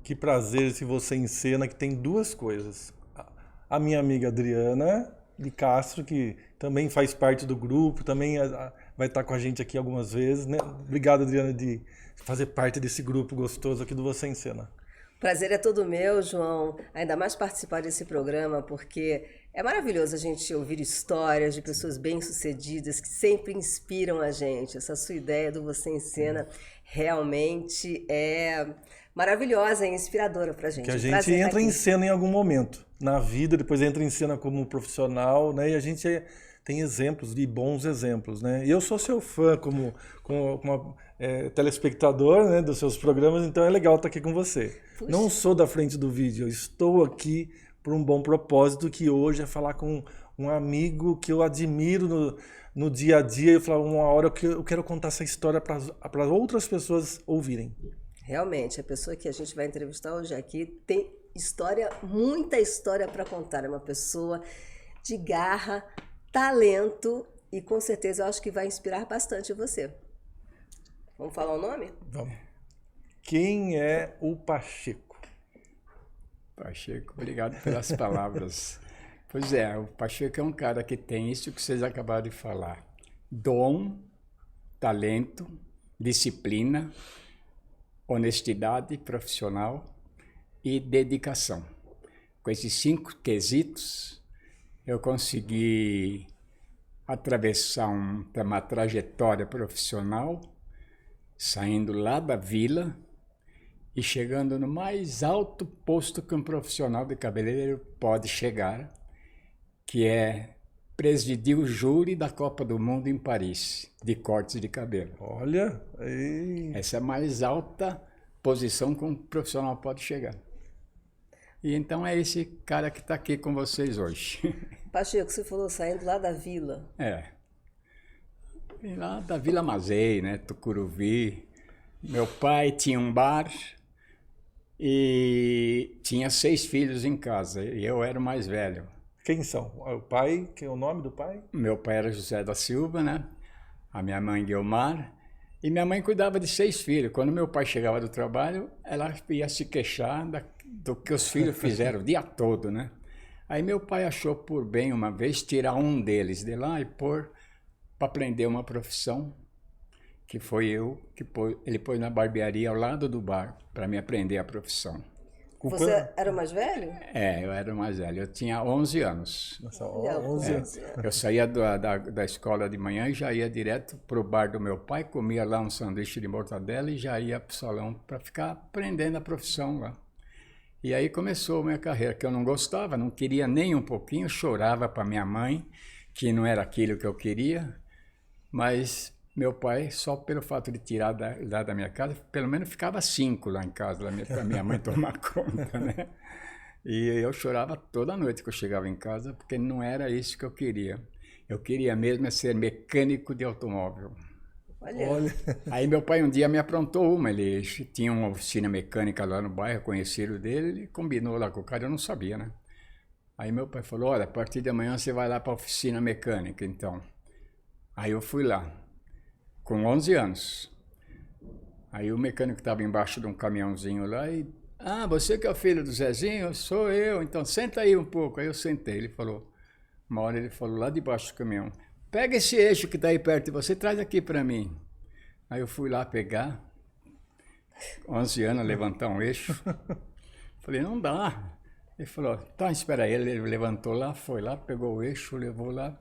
Que prazer se você em cena, que tem duas coisas. A minha amiga Adriana de Castro, que também faz parte do grupo, também vai estar com a gente aqui algumas vezes, né? Obrigado, Adriana, de fazer parte desse grupo gostoso aqui do Você em Cena. Prazer é todo meu, João. Ainda mais participar desse programa, porque é maravilhoso a gente ouvir histórias de pessoas bem-sucedidas que sempre inspiram a gente. Essa sua ideia do Você em Cena realmente é maravilhosa e inspiradora pra gente. Que a Um gente prazer estar entra em aqui. cena em algum momento na vida, depois entra em cena como profissional, né? E a gente tem exemplos, de bons exemplos, né? E eu sou seu fã como telespectador, né, dos seus programas, então é legal estar aqui com você. Puxa. Não sou da frente do vídeo, eu estou aqui por um bom propósito, que hoje é falar com um amigo que eu admiro no dia a dia. Eu falo, uma hora eu quero contar essa história para outras pessoas ouvirem. Realmente, a pessoa que a gente vai entrevistar hoje aqui tem história, muita história para contar. É uma pessoa de garra, talento e com certeza eu acho que vai inspirar bastante você. Vamos falar o nome? Vamos. Quem é o Pacheco? Pacheco, obrigado pelas palavras. Pois é, o Pacheco é um cara que tem isso que vocês acabaram de falar: dom, talento, disciplina, honestidade profissional e dedicação. Com esses 5 quesitos, eu consegui atravessar uma trajetória profissional, saindo lá da vila e chegando no mais alto posto que um profissional de cabeleireiro pode chegar, que é presidir o júri da Copa do Mundo em Paris, de cortes de cabelo. Olha, Essa é a mais alta posição que um profissional pode chegar. E então é esse cara que está aqui com vocês hoje. Pacheco, você falou saindo lá da vila. É. E lá da Vila Mazei, né, Tucuruvi. Meu pai tinha um bar e tinha 6 filhos em casa, e eu era o mais velho. quem são? O pai, que é o nome do pai? Meu pai era José da Silva, né? A minha mãe Guilmar. E minha mãe cuidava de 6 filhos. Quando meu pai chegava do trabalho, ela ia se queixar do que os filhos fizeram o dia todo, né? Aí meu pai achou por bem uma vez tirar um deles de lá e pôr para aprender uma profissão, que foi eu, ele pôs na barbearia ao lado do bar, para me aprender a profissão. Você era o mais velho? É, eu era o mais velho, eu tinha 11 anos. Nossa, Não, 11 anos. Eu saía da escola de manhã e já ia direto para o bar do meu pai, comia lá um sanduíche de mortadela e já ia para o salão para ficar aprendendo a profissão lá. E aí começou a minha carreira, que eu não gostava, não queria nem um pouquinho, chorava para minha mãe, que não era aquilo que eu queria, mas meu pai, só pelo fato de tirar lá da minha casa, pelo menos ficava 5 lá em casa, para minha mãe tomar conta, né? E eu chorava toda noite que eu chegava em casa, porque não era isso que eu queria. Eu queria mesmo ser mecânico de automóvel. Olha. Aí meu pai um dia me aprontou uma, ele tinha uma oficina mecânica lá no bairro, conhecido dele, ele combinou lá com o cara, eu não sabia, né? Aí meu pai falou, olha, a partir de amanhã você vai lá para a oficina mecânica, então. Aí eu fui lá, com 11 anos. Aí o mecânico estava embaixo de um caminhãozinho lá e... Ah, você que é o filho do Zezinho? Sou eu, então senta aí um pouco. Aí eu sentei, ele falou... Uma hora ele falou lá debaixo do caminhão, pega esse eixo que está aí perto de você, traz aqui para mim. Aí eu fui lá pegar, 11 anos, levantar um eixo. Falei, não dá. Ele falou, tá, espera aí. Ele levantou lá, foi lá, pegou o eixo, levou lá.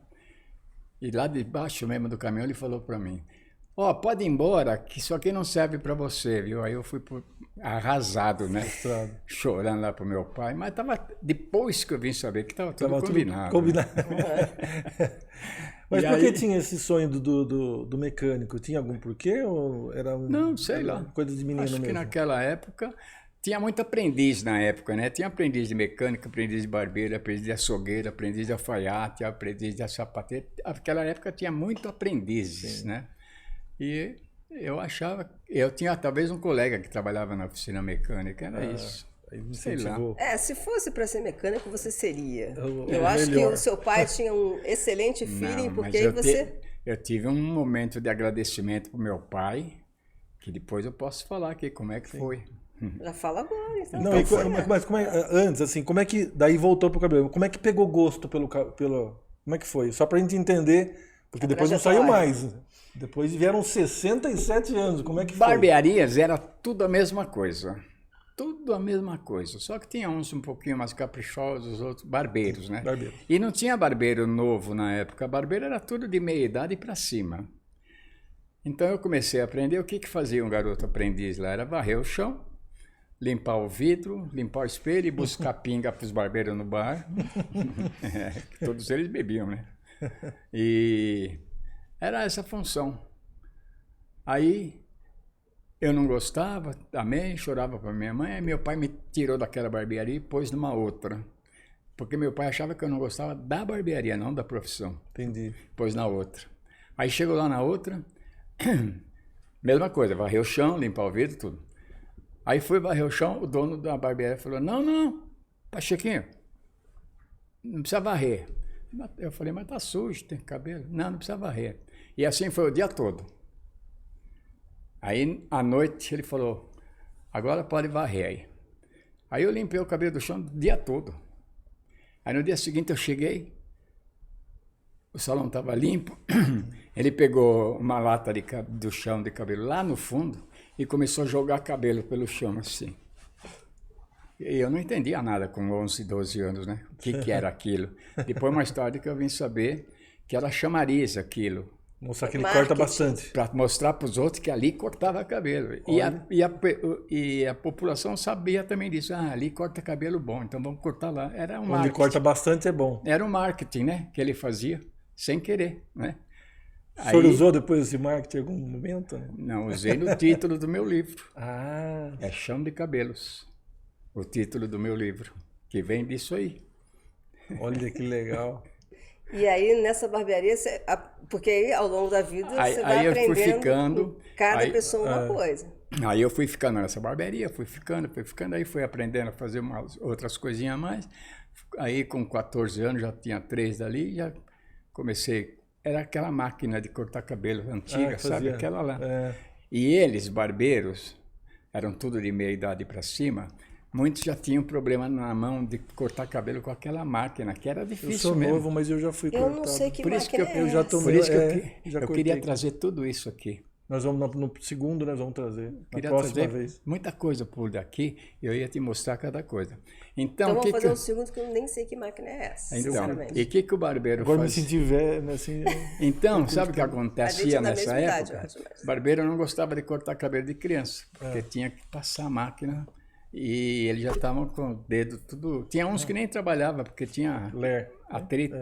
E lá debaixo mesmo do caminhão ele falou para mim, ó, pode ir embora, que isso aqui não serve para você, viu? Aí eu fui arrasado, né? Chorando lá pro meu pai, mas depois que eu vim saber que estava tudo combinado. Combinado. Mas E por que aí... tinha esse sonho do mecânico? Tinha algum porquê ou era Não, sei lá. Coisa de menino Acho mesmo? que naquela época tinha muito aprendiz na época, né? Tinha aprendiz de mecânica, aprendiz de barbeiro, aprendiz de açougueiro, aprendiz de alfaiate, aprendiz de sapateiro. Naquela época tinha muito aprendizes, sim, né? E eu achava... Eu tinha talvez um colega que trabalhava na oficina mecânica, era isso. Sei lá. Se fosse para ser mecânico, você seria. Eu É acho melhor. que o seu pai tinha um excelente feeling, Não, porque aí você... Eu tive um momento de agradecimento pro meu pai, que depois eu posso falar aqui como é que foi. Já fala agora, então. Não, mas antes, assim, como é que daí voltou pro cabelo? Como é que pegou gosto pelo como é que foi? Só pra gente entender, porque depois não saiu mais. Depois vieram 67 anos, como é que foi? Barbearias era tudo a mesma coisa. Tudo a mesma coisa. Só que tinha uns um pouquinho mais caprichosos, outros barbeiros, né? Barbeiro. E não tinha barbeiro novo na época. Barbeiro era tudo de meia idade para cima. Então eu comecei a aprender. O que fazia um garoto aprendiz lá? Era varrer o chão, limpar o vidro, limpar o espelho e buscar pinga para os barbeiros no bar. Todos eles bebiam, né? E era essa a função. Aí eu não gostava, também chorava para minha mãe. Aí meu pai me tirou daquela barbearia e pôs numa outra. Porque meu pai achava que eu não gostava da barbearia, não da profissão. Entendi. Pôs na outra. Aí chegou lá na outra, mesma coisa, varrer o chão, limpar o vidro, tudo. Aí fui varrer o chão, o dono da barbearia falou, não, Pachequinho, não precisa varrer. Eu falei, mas tá sujo, tem cabelo. Não precisa varrer. E assim foi o dia todo. Aí, à noite, ele falou, agora pode varrer aí. Aí eu limpei o cabelo do chão o dia todo. Aí no dia seguinte eu cheguei, o salão estava limpo, ele pegou uma lata do chão de cabelo lá no fundo e começou a jogar cabelo pelo chão assim. E eu não entendia nada com 11, 12 anos, né? O que era aquilo. Depois, mais tarde, que eu vim saber que era chamariz aquilo. Mostrar que ele corta bastante. Para mostrar para os outros que ali cortava cabelo. E a população sabia também disso. Ah, ali corta cabelo bom, então vamos cortar lá. Era um marketing. Onde corta bastante é bom. Era um marketing, né? Que ele fazia, sem querer, né? O senhor usou depois esse marketing em algum momento? Não, usei no título do meu livro. Ah. É Chão de Cabelos. O título do meu livro. Que vem disso aí. Olha que legal. E aí, nessa barbearia, porque aí, ao longo da vida, você vai aprendendo eu fui ficando, com cada pessoa uma coisa. Aí eu fui ficando nessa barbearia, fui ficando, aí fui aprendendo a fazer outras coisinhas a mais. Aí, com 14 anos, já tinha 3 dali, já comecei. Era aquela máquina de cortar cabelo antiga, sabe? Aquela lá. É. E eles, barbeiros, eram tudo de meia idade para cima. Muitos já tinham problema na mão de cortar cabelo com aquela máquina, que era difícil. Eu sou mesmo. novo, mas eu já fui cortado. Eu não sei que por isso máquina que eu, é já tomei, Por isso que já eu queria trazer tudo isso aqui. Nós vamos no segundo, nós vamos trazer. Queria na próxima trazer vez. muita coisa por daqui, eu ia te mostrar cada coisa. Então vamos fazer um segundo que eu nem sei que máquina é essa, sinceramente. E o que o barbeiro Agora faz? me senti velho, assim... Então, sabe o que acontecia nessa época? Idade, O barbeiro não gostava de cortar cabelo de criança, porque tinha que passar a máquina e eles já estavam com o dedo tudo... Tinha uns que nem trabalhavam, porque tinha atrito,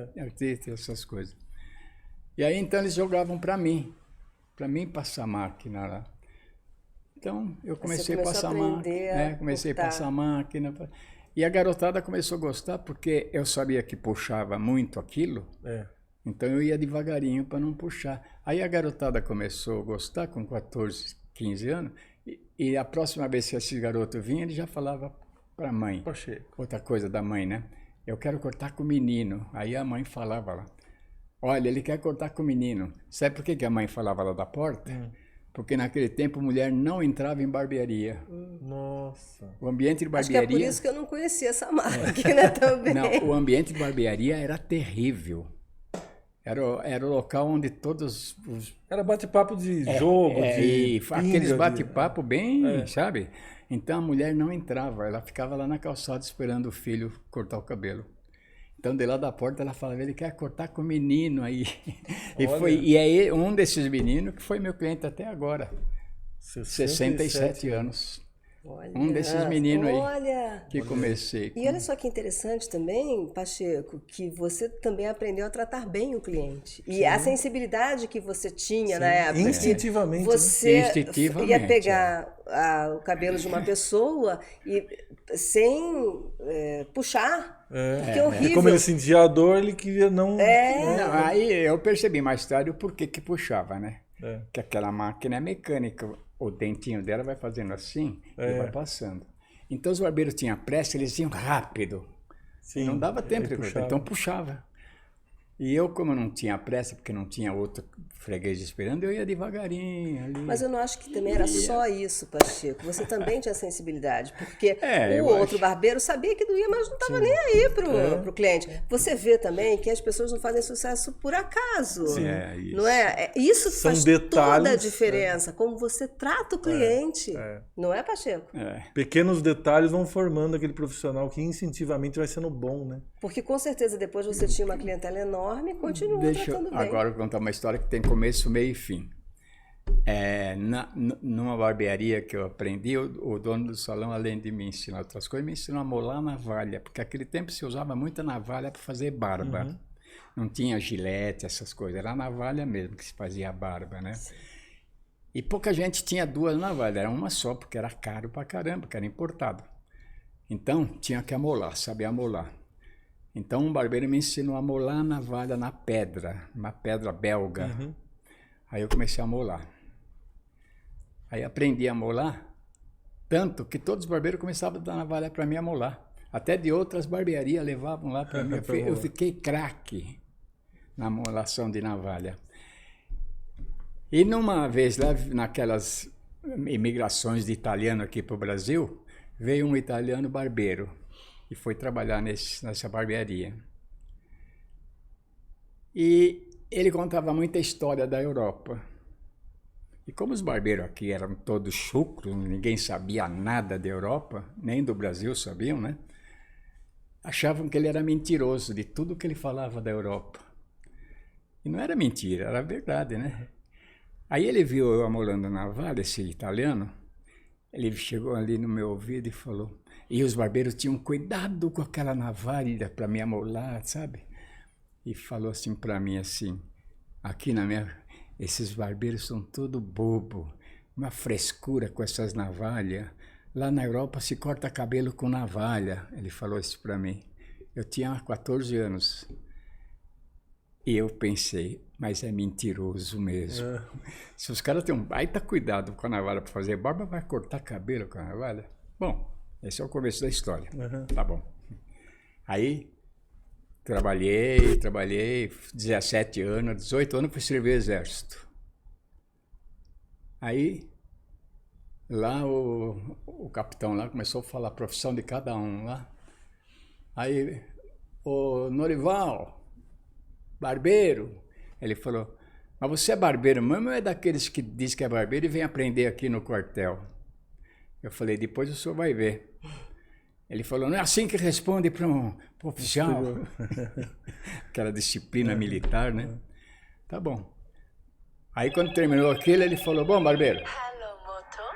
essas coisas. E aí, então, eles jogavam para mim passar a máquina lá. Então, eu comecei a passar a máquina. Comecei a passar a máquina. E a garotada começou a gostar, porque eu sabia que puxava muito aquilo. Então, eu ia devagarinho para não puxar. Aí a garotada começou a gostar com 14, 15 anos. E a próxima vez que esse garoto vinha, ele já falava para a mãe. Outra coisa da mãe, né? Eu quero cortar com o menino. Aí a mãe falava lá. Olha, ele quer cortar com o menino. Sabe por que a mãe falava lá da porta? Porque naquele tempo mulher não entrava em barbearia. Nossa. O ambiente de barbearia... Acho que é por isso que eu não conhecia essa máquina também. Não, o ambiente de barbearia era terrível. Era o local onde todos os... Era bate-papo de jogo, de pinga, aqueles bate-papo bem, sabe? Então a mulher não entrava, ela ficava lá na calçada esperando o filho cortar o cabelo. Então, de lá da porta, ela falava, ele quer cortar com o menino aí. E é um desses meninos que foi meu cliente até agora. 67 anos. Olha, um desses meninos aí que comecei. E olha só que interessante também, Pacheco, que você também aprendeu a tratar bem o cliente. E a sensibilidade que você tinha na época. Instintivamente. Você ia pegar o cabelo de uma pessoa e sem puxar. Que é horrível. Como ele sentia a dor, ele queria não... Não, aí eu percebi mais tarde o porquê que puxava, né? Que aquela máquina é mecânica. O dentinho dela vai fazendo assim e vai passando. Então os barbeiros tinham pressa, eles iam rápido. Sim, não dava tempo de cortar, então puxava. E eu, como não tinha pressa, porque não tinha outro freguês esperando, eu ia devagarinho ali. Mas eu não acho que também era só isso, Pacheco. Você também tinha sensibilidade, porque É, o eu outro acho. barbeiro sabia que doía, mas não estava nem aí pro cliente. Você vê também que as pessoas não fazem sucesso por acaso. Sim. É, isso. Não é? Isso São faz detalhes, toda a diferença, como você trata o cliente. Não é, Pacheco? É. Pequenos detalhes vão formando aquele profissional que instintivamente vai sendo bom, né? Porque com certeza depois você tinha uma clientela enorme e continua Deixa tratando eu bem. agora contar uma história que tem começo, meio e fim. Numa barbearia que eu aprendi, o dono do salão, além de me ensinar outras coisas, me ensinou a molar navalha, porque naquele tempo se usava muita navalha para fazer barba. Não tinha gilete, essas coisas, era navalha mesmo que se fazia a barba, né? Sim. E pouca gente tinha duas navalhas, era uma só, porque era caro pra caramba, porque era importado. Então, tinha que amolar, saber amolar. Então, um barbeiro me ensinou a molar a navalha na pedra, uma pedra belga. Aí eu comecei a molar. Aí aprendi a molar, tanto que todos os barbeiros começavam a dar navalha para mim a molar. Até de outras barbearias levavam lá para mim. Eu fiquei craque na molação de navalha. E numa vez lá, naquelas imigrações de italiano aqui para o Brasil, veio um italiano barbeiro e foi trabalhar nessa barbearia. E ele contava muita história da Europa. E como os barbeiros aqui eram todos chucros, ninguém sabia nada da Europa, nem do Brasil sabiam, né? Achavam que ele era mentiroso de tudo que ele falava da Europa. E não era mentira, era verdade, né? Aí ele viu eu amolando a navalha, esse italiano, ele chegou ali no meu ouvido e falou, e os barbeiros tinham cuidado com aquela navalha para me amolar, sabe? E falou assim para mim, assim, aqui esses barbeiros são tudo bobo, uma frescura com essas navalhas. Lá na Europa se corta cabelo com navalha. Ele falou isso para mim. Eu tinha 14 anos. E eu pensei, mas é mentiroso mesmo. Se os caras têm um baita cuidado com a navalha para fazer barba, vai cortar cabelo com a navalha? Bom, esse é o começo da história. Tá bom. Aí, trabalhei, 17 anos, 18 anos fui servir o exército. Aí, lá o capitão lá começou a falar a profissão de cada um lá. Aí, o Norival, barbeiro, ele falou, mas você é barbeiro mesmo ou é daqueles que diz que é barbeiro e vem aprender aqui no quartel? Eu falei, depois o senhor vai ver. Ele falou, não é assim que responde para um oficial. Aquela disciplina militar, né? Tá bom. Aí quando terminou aquilo, ele falou, bom, barbeiro.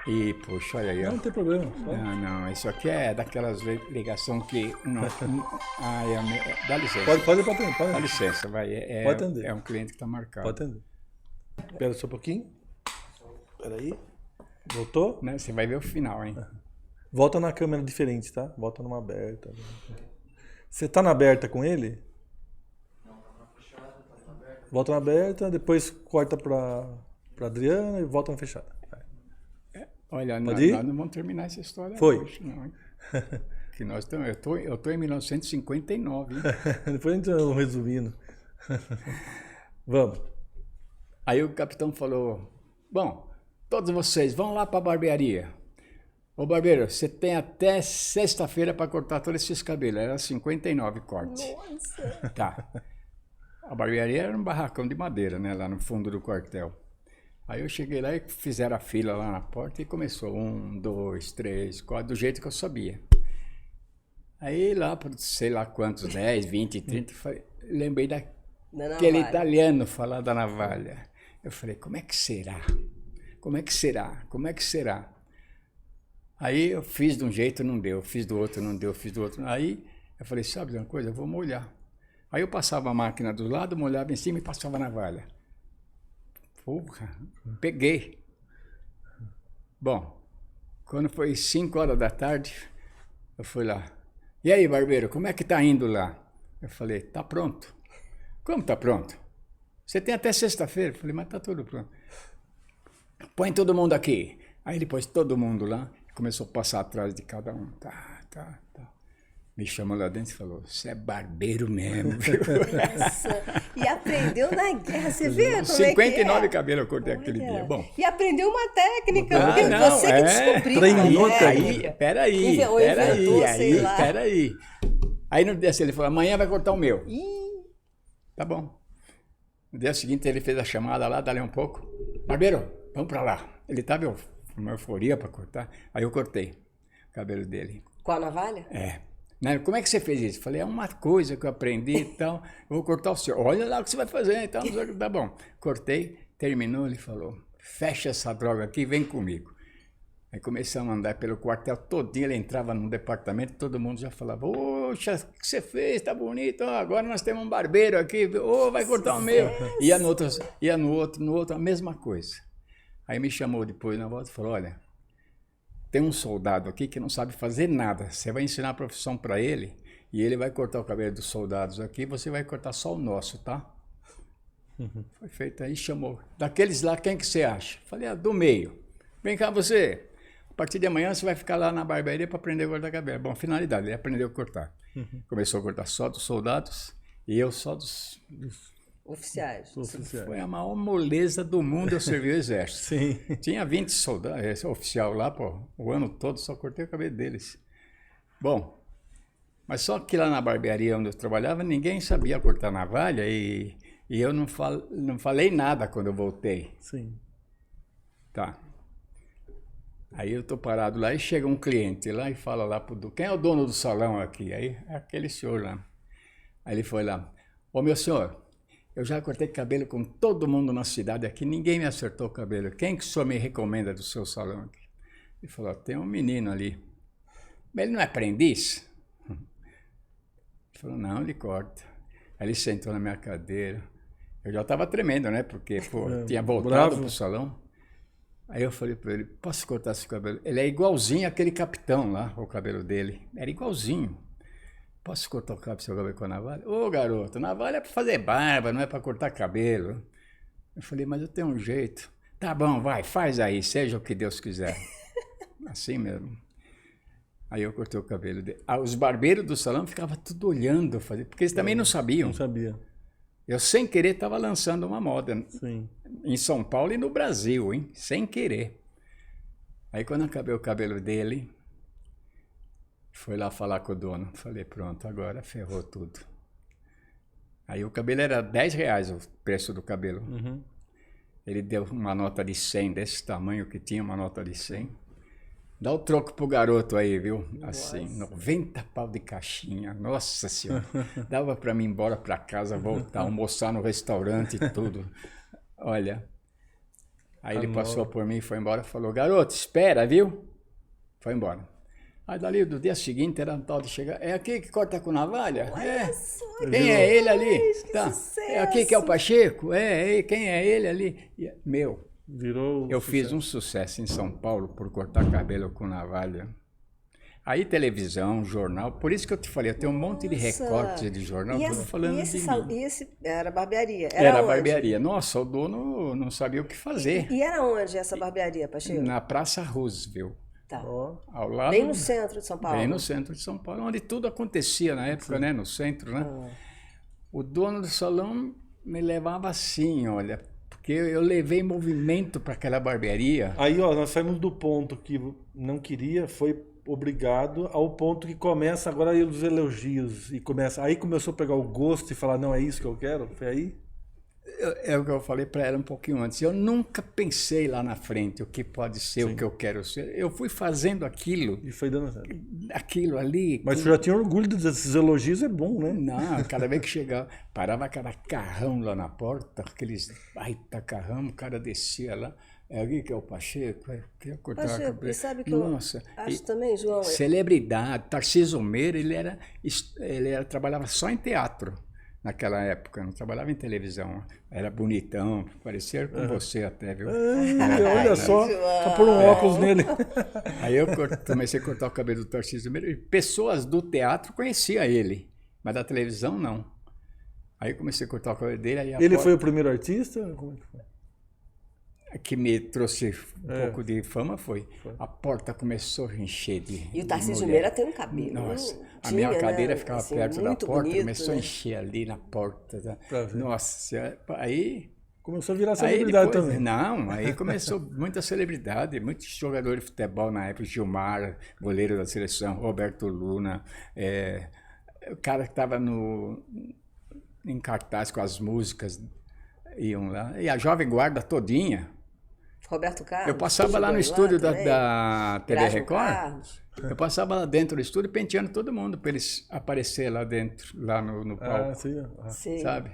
E, puxa, olha aí, ó. Não tem problema. Não, isso aqui é daquelas ligação que... dá licença. Pode atender. Dá licença, vai. Pode atender. É um cliente que está marcado. Pode atender. Espera só um pouquinho. Espera aí. Voltou? Né? Você vai ver o final, hein? Volta na câmera diferente, tá? Volta numa aberta. Você tá na aberta com ele? Volta na aberta, depois corta pra Adriana e volta na fechada. Olha, nós não vamos terminar essa história hoje, não, hein? Que nós estamos, eu tô em 1959, hein? Depois a gente vai resumindo. Vamos. Aí o capitão falou, bom, todos vocês vão lá para a barbearia. Ô barbeiro, você tem até sexta-feira para cortar todos esses cabelos. Era 59 cortes. Nossa! Tá. A barbearia era um barracão de madeira, né? Lá no fundo do quartel. Aí eu cheguei lá e fizeram a fila lá na porta e começou 1, 2, 3, 4, do jeito que eu sabia. Aí lá, por sei lá quantos, 10, 20, 30, lembrei daquele italiano falar da navalha. Eu falei, como é que será? Como é que será? Como é que será? Aí eu fiz de um jeito, não deu, fiz do outro, não deu, fiz do outro. Aí eu falei, sabe de uma coisa? Eu vou molhar. Aí eu passava a máquina do lado, molhava em cima e passava a navalha. Porra, peguei. Bom, quando foi 5 horas da tarde, eu fui lá. E aí, barbeiro, como é que tá indo lá? Eu falei, tá pronto. Como tá pronto? Você tem até sexta-feira. Eu falei, mas tá tudo pronto. Põe todo mundo aqui. Aí ele pôs todo mundo lá e começou a passar atrás de cada um. Tá. Me chamou lá dentro e falou, você é barbeiro mesmo, viu? Nossa, e aprendeu na guerra, você vê como 59 é que é? cabelos eu cortei aquele dia. Bom, E aprendeu uma técnica, Ah, porque não, você que descobriu treinou a técnica. peraí, Ou inventou, sei lá. peraí. Aí no dia seguinte ele falou, amanhã vai cortar o meu. Ih, Tá bom. No dia seguinte ele fez a chamada lá, dali um pouco. Barbeiro, vamos pra lá. Ele tava uma euforia pra cortar. Aí eu cortei o cabelo dele. com a navalha? É. Né? Como é que você fez isso? Falei, é uma coisa que eu aprendi e tal. Eu vou cortar o seu. Olha lá o que você vai fazer. Então, tá bom. Cortei, terminou, ele falou, fecha essa droga aqui, vem comigo. Aí começamos a andar pelo quartel todinho, ele entrava no departamento, todo mundo já falava, poxa, o que você fez? Tá bonito, ó, agora nós temos um barbeiro aqui, vai cortar o meu. Ia no outro, a mesma coisa. Aí me chamou depois na volta e falou, olha, tem um soldado aqui que não sabe fazer nada, você vai ensinar a profissão para ele, e ele vai cortar o cabelo dos soldados aqui, você vai cortar só o nosso, tá? Foi feito aí, chamou. Daqueles lá, quem que você acha? Falei, do meio. Vem cá você. A partir de amanhã você vai ficar lá na barbearia para aprender a cortar cabelo. Bom, finalidade, ele aprendeu a cortar. Começou a cortar só dos soldados e eu só dos... Oficiais. Foi a maior moleza do mundo eu servir o exército. Sim. Tinha 20 soldados, esse oficial lá, pô, o ano todo só cortei o cabelo deles. Bom, mas só que lá na barbearia onde eu trabalhava, ninguém sabia cortar navalha e eu não falei nada quando eu voltei. Sim. Tá. Aí eu tô parado lá e chega um cliente lá e fala lá pro quem é o dono do salão aqui? Aí é aquele senhor lá. Aí ele foi lá, ô meu senhor, eu já cortei cabelo com todo mundo na cidade aqui, ninguém me acertou o cabelo. Quem que o senhor me recomenda do seu salão aqui? Ele falou, tem um menino ali. Mas ele não é aprendiz? Ele falou, não, ele corta. Aí ele sentou na minha cadeira. Eu já estava tremendo, né? Porque tinha voltado pro salão. Aí eu falei para ele, posso cortar esse cabelo? Ele é igualzinho aquele capitão lá, o cabelo dele. Era igualzinho. Posso cortar o seu cabelo com a navalha? Ô, garoto, navalha é para fazer barba, não é para cortar cabelo. Eu falei, mas eu tenho um jeito. Tá bom, vai, faz aí, seja o que Deus quiser. Assim mesmo. Aí eu cortei o cabelo dele. Os barbeiros do salão ficavam tudo olhando, porque eles também não sabiam. Não sabia. Eu, sem querer, estava lançando uma moda. Sim. Em São Paulo e no Brasil, hein? Sem querer. Aí quando eu acabei o cabelo dele, foi lá falar com o dono. Falei, pronto, agora ferrou tudo. Aí o cabelo era R$10 o preço do cabelo. Ele deu uma nota de 100, desse tamanho que tinha, uma nota de 100. Dá o troco pro garoto aí, viu? Assim, 90 pau de caixinha. Nossa Senhora. Dava para mim ir embora para casa, voltar, almoçar no restaurante e tudo. Olha. Aí ele passou por mim, foi embora, falou, garoto, espera, viu? Foi embora. Aí dali, do dia seguinte, era um tal de chegar, é aqui que corta com navalha? Olha só, Quem é ele ali? que Tá. sucesso. É aqui que é o Pacheco? Quem é ele ali? Meu, Virou. eu fiz um sucesso em São Paulo por cortar cabelo com navalha. Aí televisão, jornal, por isso que eu te falei, eu tenho um monte de recortes de jornal, tudo falando de mim. E esse era barbearia? Era onde? barbearia. Nossa, o dono não sabia o que fazer. E era onde essa barbearia, Pacheco? Na Praça Roosevelt. Tá. Ao lado, Bem no centro de São Paulo? Bem no centro de São Paulo, onde tudo acontecia na época, né? No centro, né? O dono do salão me levava assim, olha, porque eu levei movimento para aquela barbearia. Aí, ó, nós saímos do ponto que não queria, foi obrigado, ao ponto que começa agora aí os elogios. E aí começou a pegar o gosto e falar, não, é isso que eu quero? Foi aí? É o que eu falei para ela um pouquinho antes. Eu nunca pensei lá na frente o que pode ser, o que eu quero ser. Eu fui fazendo aquilo. E foi dando certo. Aquilo ali. Mas você já tinha orgulho desses elogios, é bom, né? Não, cada vez que chegava, parava aquela carrão lá na porta, aqueles baita carrão, o cara descia lá. É aqui que é o Pacheco, queria cortar Pacheco, a cabeça. e sabe que Nossa, eu acho também, João... Celebridade, Tarcísio Meira, trabalhava só em teatro naquela época, não trabalhava em televisão. Era bonitão, parecia com você até, viu? Olha só, tá por um óculos nele. Aí eu comecei a cortar o cabelo do Tarcísio Meira e pessoas do teatro conheciam ele, mas da televisão não. Aí eu comecei a cortar o cabelo dele. Aí Ele foi o primeiro artista? Como é que foi? que me trouxe pouco de fama foi. A porta começou a encher de E o Tarcísio mulher. Meira tem um cabelo. Nossa, a tinha, minha cadeira né? ficava Assim, perto da muito porta, bonito, começou a né? encher ali na porta. Pra ver. Nossa, aí... Começou a virar Aí celebridade depois, também. não, aí começou muita celebridade, muitos jogadores de futebol na época, Gilmar, goleiro da seleção, Roberto Luna, o cara que estava em cartaz com as músicas, iam lá, e a Jovem Guarda todinha. Roberto Carlos. Eu passava lá no chegou estúdio também. da TV Erasmo Record, Carlos. eu passava lá dentro do estúdio penteando todo mundo para eles aparecer lá dentro, lá no palco, Ah, sim. Ah. Sim. sabe?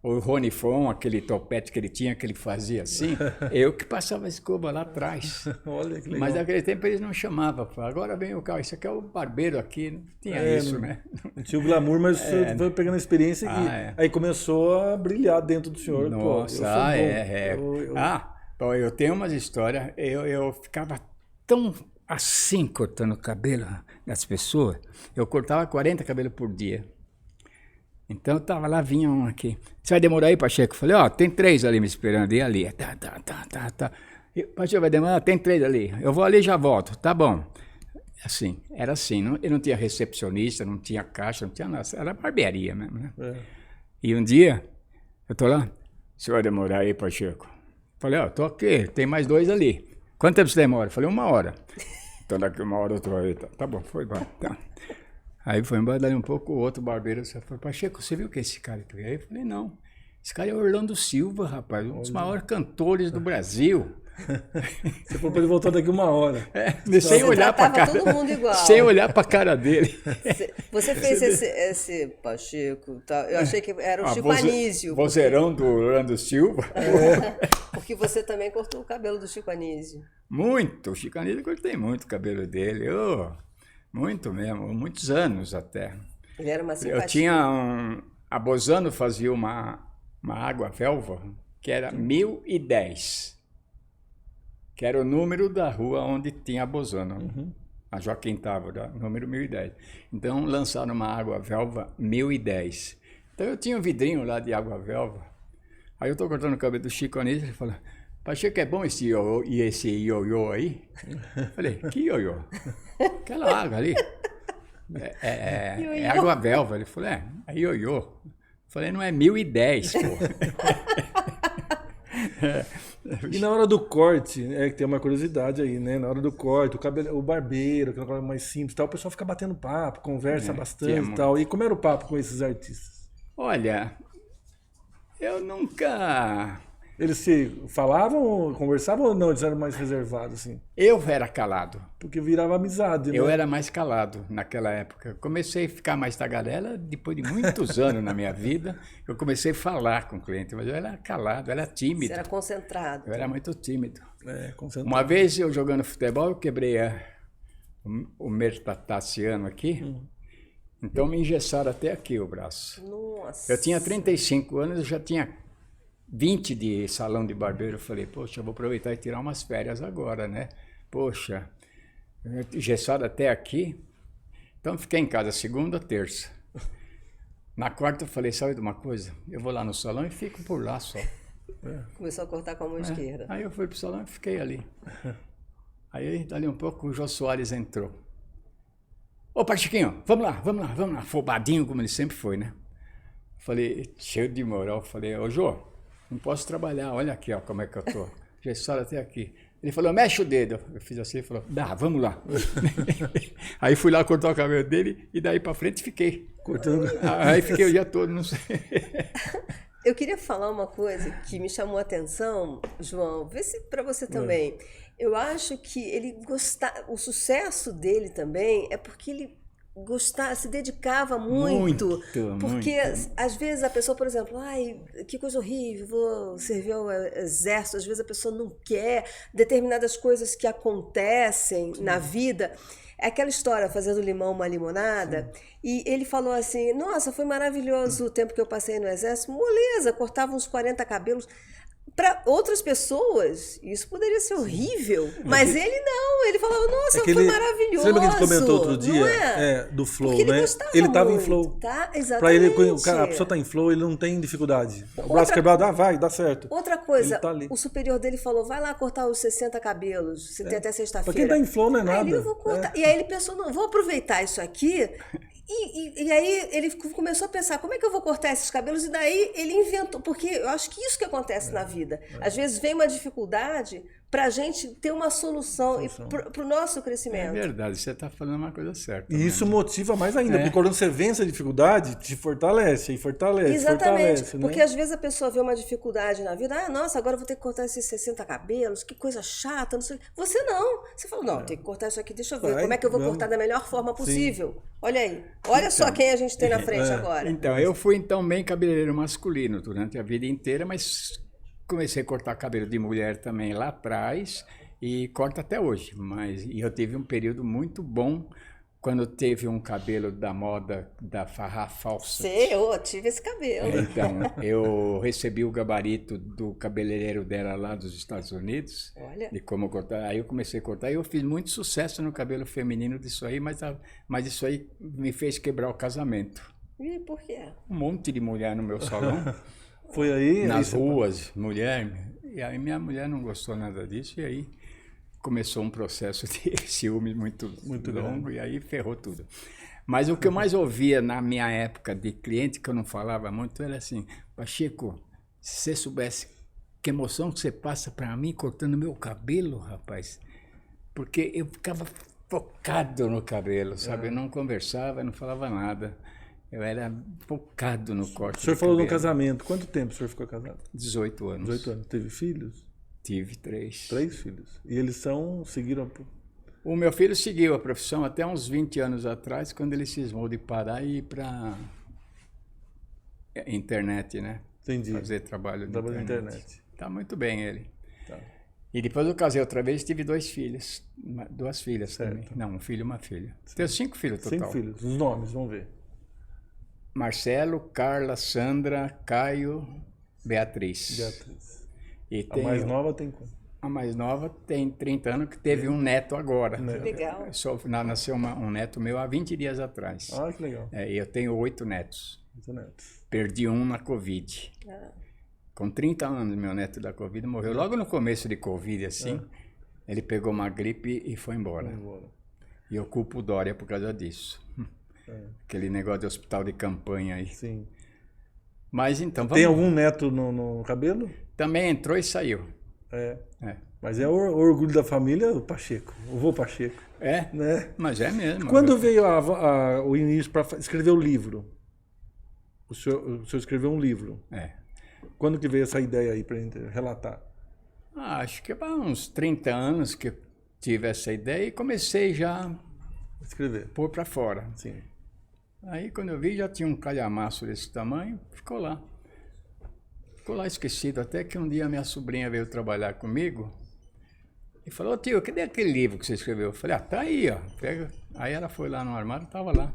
O Rony Fon, aquele topete que ele tinha, que ele fazia assim, eu que passava a escova lá atrás. Olha que legal. Mas naquele tempo eles não chamavam. Agora vem o carro, isso aqui é o barbeiro aqui. Não tinha isso, né? Não tinha o glamour, mas você foi pegando a experiência e aí começou a brilhar dentro do senhor. Nossa, bom, eu tenho umas histórias. Eu ficava tão assim cortando o cabelo das pessoas. Eu cortava 40 cabelos por dia. Então eu tava lá, vinha um aqui. Você vai demorar aí, Pacheco? Eu falei, ó, tem 3 ali me esperando. E ali, tá. E, Pacheco, vai demorar? Tem 3 ali. Eu vou ali e já volto. Tá bom. Assim, era assim. Eu não tinha recepcionista, não tinha caixa, não tinha nada. Era barbearia mesmo, né? E um dia, eu tô lá, você vai demorar aí, Pacheco? Eu falei, ó, tô aqui, tem mais 2 ali. Quanto tempo você demora? Eu falei, 1 hora. Então daqui 1 hora eu tô aí. Tá bom, foi bom. Tá. Aí foi embora, dali um pouco, o outro barbeiro falou, Pacheco, você viu que esse cara aqui? Aí eu falei, não, esse cara é Orlando Silva, rapaz, um dos maiores cantores do Brasil. Você falou para ele voltar daqui 1 hora. Sem olhar para cara, todo mundo igual. Sem olhar para a cara dele. Você fez esse Pacheco, tá? Eu achei que era o Chico Anísio. Vozeirão do Orlando Silva. Porque você também cortou o cabelo do Chico Anísio. Muito, o Chico Anísio, eu cortei muito o cabelo dele. Muito mesmo, muitos anos até. Ele era uma simpatia. Eu tinha a Bozano fazia uma água velva que era 1010, que era o número da rua onde tinha a Bozano, a Joaquim Távora, número 1010. Então lançaram uma água velva 1010. Então eu tinha um vidrinho lá de água velva. Aí eu estou cortando o cabelo do Chico Anísio, ele falou, Pacheco, é bom esse ioiô aí? Eu falei, que ioiô? Aquela água ali. É água belva. Ele falou, é ioiô. Eu falei, não é 1010, pô. E na hora do corte, que tem uma curiosidade aí, né? Na hora do corte, o barbeiro, aquela coisa mais simples e tal, o pessoal fica batendo papo, conversa bastante e tal. E como era o papo com esses artistas? Olha, eu nunca... Eles se falavam, conversavam ou não? Eles eram mais reservados, assim? Eu era calado. Porque virava amizade, né? Eu era mais calado naquela época. Comecei a ficar mais tagarela depois de muitos anos na minha vida. Eu comecei a falar com o cliente, mas eu era calado, eu era tímido. Você era concentrado. Eu era muito tímido. Concentrado. Uma vez eu jogando futebol, eu quebrei o metatassiano aqui. Então me engessaram até aqui o braço. Nossa. Eu tinha 35 anos, eu já tinha 20 de salão de barbeiro. Eu falei, poxa, eu vou aproveitar e tirar umas férias agora, né? Poxa, engessado até aqui. Então fiquei em casa segunda, terça. Na quarta eu falei, sabe de uma coisa? Eu vou lá no salão e fico por lá só. Começou a cortar com a mão esquerda. Aí eu fui pro salão e fiquei ali. Aí, dali um pouco, o Jô Soares entrou. Ô, Pachequinho, vamos lá. Afobadinho, como ele sempre foi, né? Falei, cheio de moral, falei, ô Jô, não posso trabalhar, olha aqui, ó, como é que eu tô. Gessado até aqui. Ele falou, mexe o dedo. Eu fiz assim, ele falou, vamos lá. Aí fui lá cortar o cabelo dele e daí pra frente fiquei. Cortando. Aí fiquei o dia todo, não sei. Eu queria falar uma coisa que me chamou a atenção, João, vê se para você também. Eu acho que ele o sucesso dele também é porque ele se dedicava muito, porque às vezes a pessoa, por exemplo, ai, que coisa horrível, vou servir ao exército, às vezes a pessoa não quer determinadas coisas que acontecem na vida. É aquela história, fazendo limão uma limonada, e ele falou assim, nossa, foi maravilhoso o tempo que eu passei no exército, moleza, cortava uns 40 cabelos. Para outras pessoas, isso poderia ser horrível, mas ele não, ele falava, nossa, foi maravilhoso. Você lembra que a gente comentou outro dia não é? do flow, porque né? Ele estava em flow. Tá? Pra Exatamente. ele, a pessoa tá em flow, ele não tem dificuldade. O braço quebrado, vai, dá certo. Outra coisa, Ele tá ali. o superior dele falou, vai lá cortar os 60 cabelos, você tem até sexta-feira. Pra quem tá em flow não é nada. Aí ele, eu vou cortar. E aí ele pensou, não, vou aproveitar isso aqui. E aí ele começou a pensar, como é que eu vou cortar esses cabelos? E daí ele inventou, porque eu acho que isso que acontece na vida. Às vezes vem uma dificuldade para a gente ter uma solução para o nosso crescimento. É verdade, você está falando uma coisa certa. E isso motiva mais ainda, porque quando você vence a dificuldade, te fortalece, e fortalece, Exatamente, fortalece, porque né? às vezes a pessoa vê uma dificuldade na vida, nossa, agora eu vou ter que cortar esses 60 cabelos, que coisa chata, não sei. Você não, você fala, não, tem que cortar isso aqui, deixa eu ver, como é que eu vou cortar da melhor forma possível. Olha aí, olha só quem a gente tem na frente agora. Então, eu fui bem cabeleireiro masculino durante a vida inteira, mas comecei a cortar cabelo de mulher também lá atrás e corto até hoje. E eu tive um período muito bom quando teve um cabelo da moda da Farrah Fawcett. Sei, eu tive esse cabelo. Então, eu recebi o gabarito do cabeleireiro dela lá dos Estados Unidos. Olha. De como cortar. Aí eu comecei a cortar e eu fiz muito sucesso no cabelo feminino disso aí, mas isso aí me fez quebrar o casamento. E por quê? Um monte de mulher no meu salão. Foi aí... Nas ruas, mulher. E aí minha mulher não gostou nada disso e aí começou um processo de ciúme muito longo e aí ferrou tudo. Mas o que eu mais ouvia na minha época de cliente, que eu não falava muito, era assim, Pacheco, se você soubesse que emoção que você passa para mim cortando meu cabelo, rapaz, porque eu ficava focado no cabelo, sabe? Eu não conversava, não falava nada. Eu era focado no corte. O senhor falou no casamento. Quanto tempo o senhor ficou casado? 18 anos. 18 anos. Teve filhos? Tive 3. 3 filhos. E eles seguiram... O meu filho seguiu a profissão até uns 20 anos atrás, quando ele cismou de parar e ir para internet, né? Entendi. Fazer trabalho na internet. Tá muito bem ele. Tá. E depois eu casei outra vez e tive 2 filhas. 2 filhas certo. também. Não, um filho e uma filha. Tenho 5 filhos total. 5 filhos. Os nomes, vamos ver. Marcelo, Carla, Sandra, Caio, Beatriz. E a mais nova tem quanto? A mais nova tem 30 anos, que teve um neto agora. Legal. Nasceu um neto meu há 20 dias atrás. Ah, que legal. E eu tenho 8 netos. 8 netos. Perdi um na Covid. Com 30 anos, meu neto da Covid morreu. Logo no começo de Covid, assim, ele pegou uma gripe e foi embora. E eu culpo o Dória por causa disso. Aquele negócio de hospital de campanha aí. Sim. Mas então, tem algum neto no cabelo? Também entrou e saiu. Mas é o orgulho da família, o Pacheco, o vô Pacheco. Né? Mas é mesmo. Quando veio o início para escrever o livro? O senhor escreveu um livro. Quando que veio essa ideia aí para relatar? Acho que há uns 30 anos que eu tive essa ideia e comecei já a escrever. Pôr para fora. Sim. Aí quando eu vi já tinha um calhamaço desse tamanho, ficou lá. Ficou lá esquecido, até que um dia minha sobrinha veio trabalhar comigo e falou, tio, cadê aquele livro que você escreveu? Eu falei, tá aí, ó. Pega. Aí ela foi lá no armário, tava lá.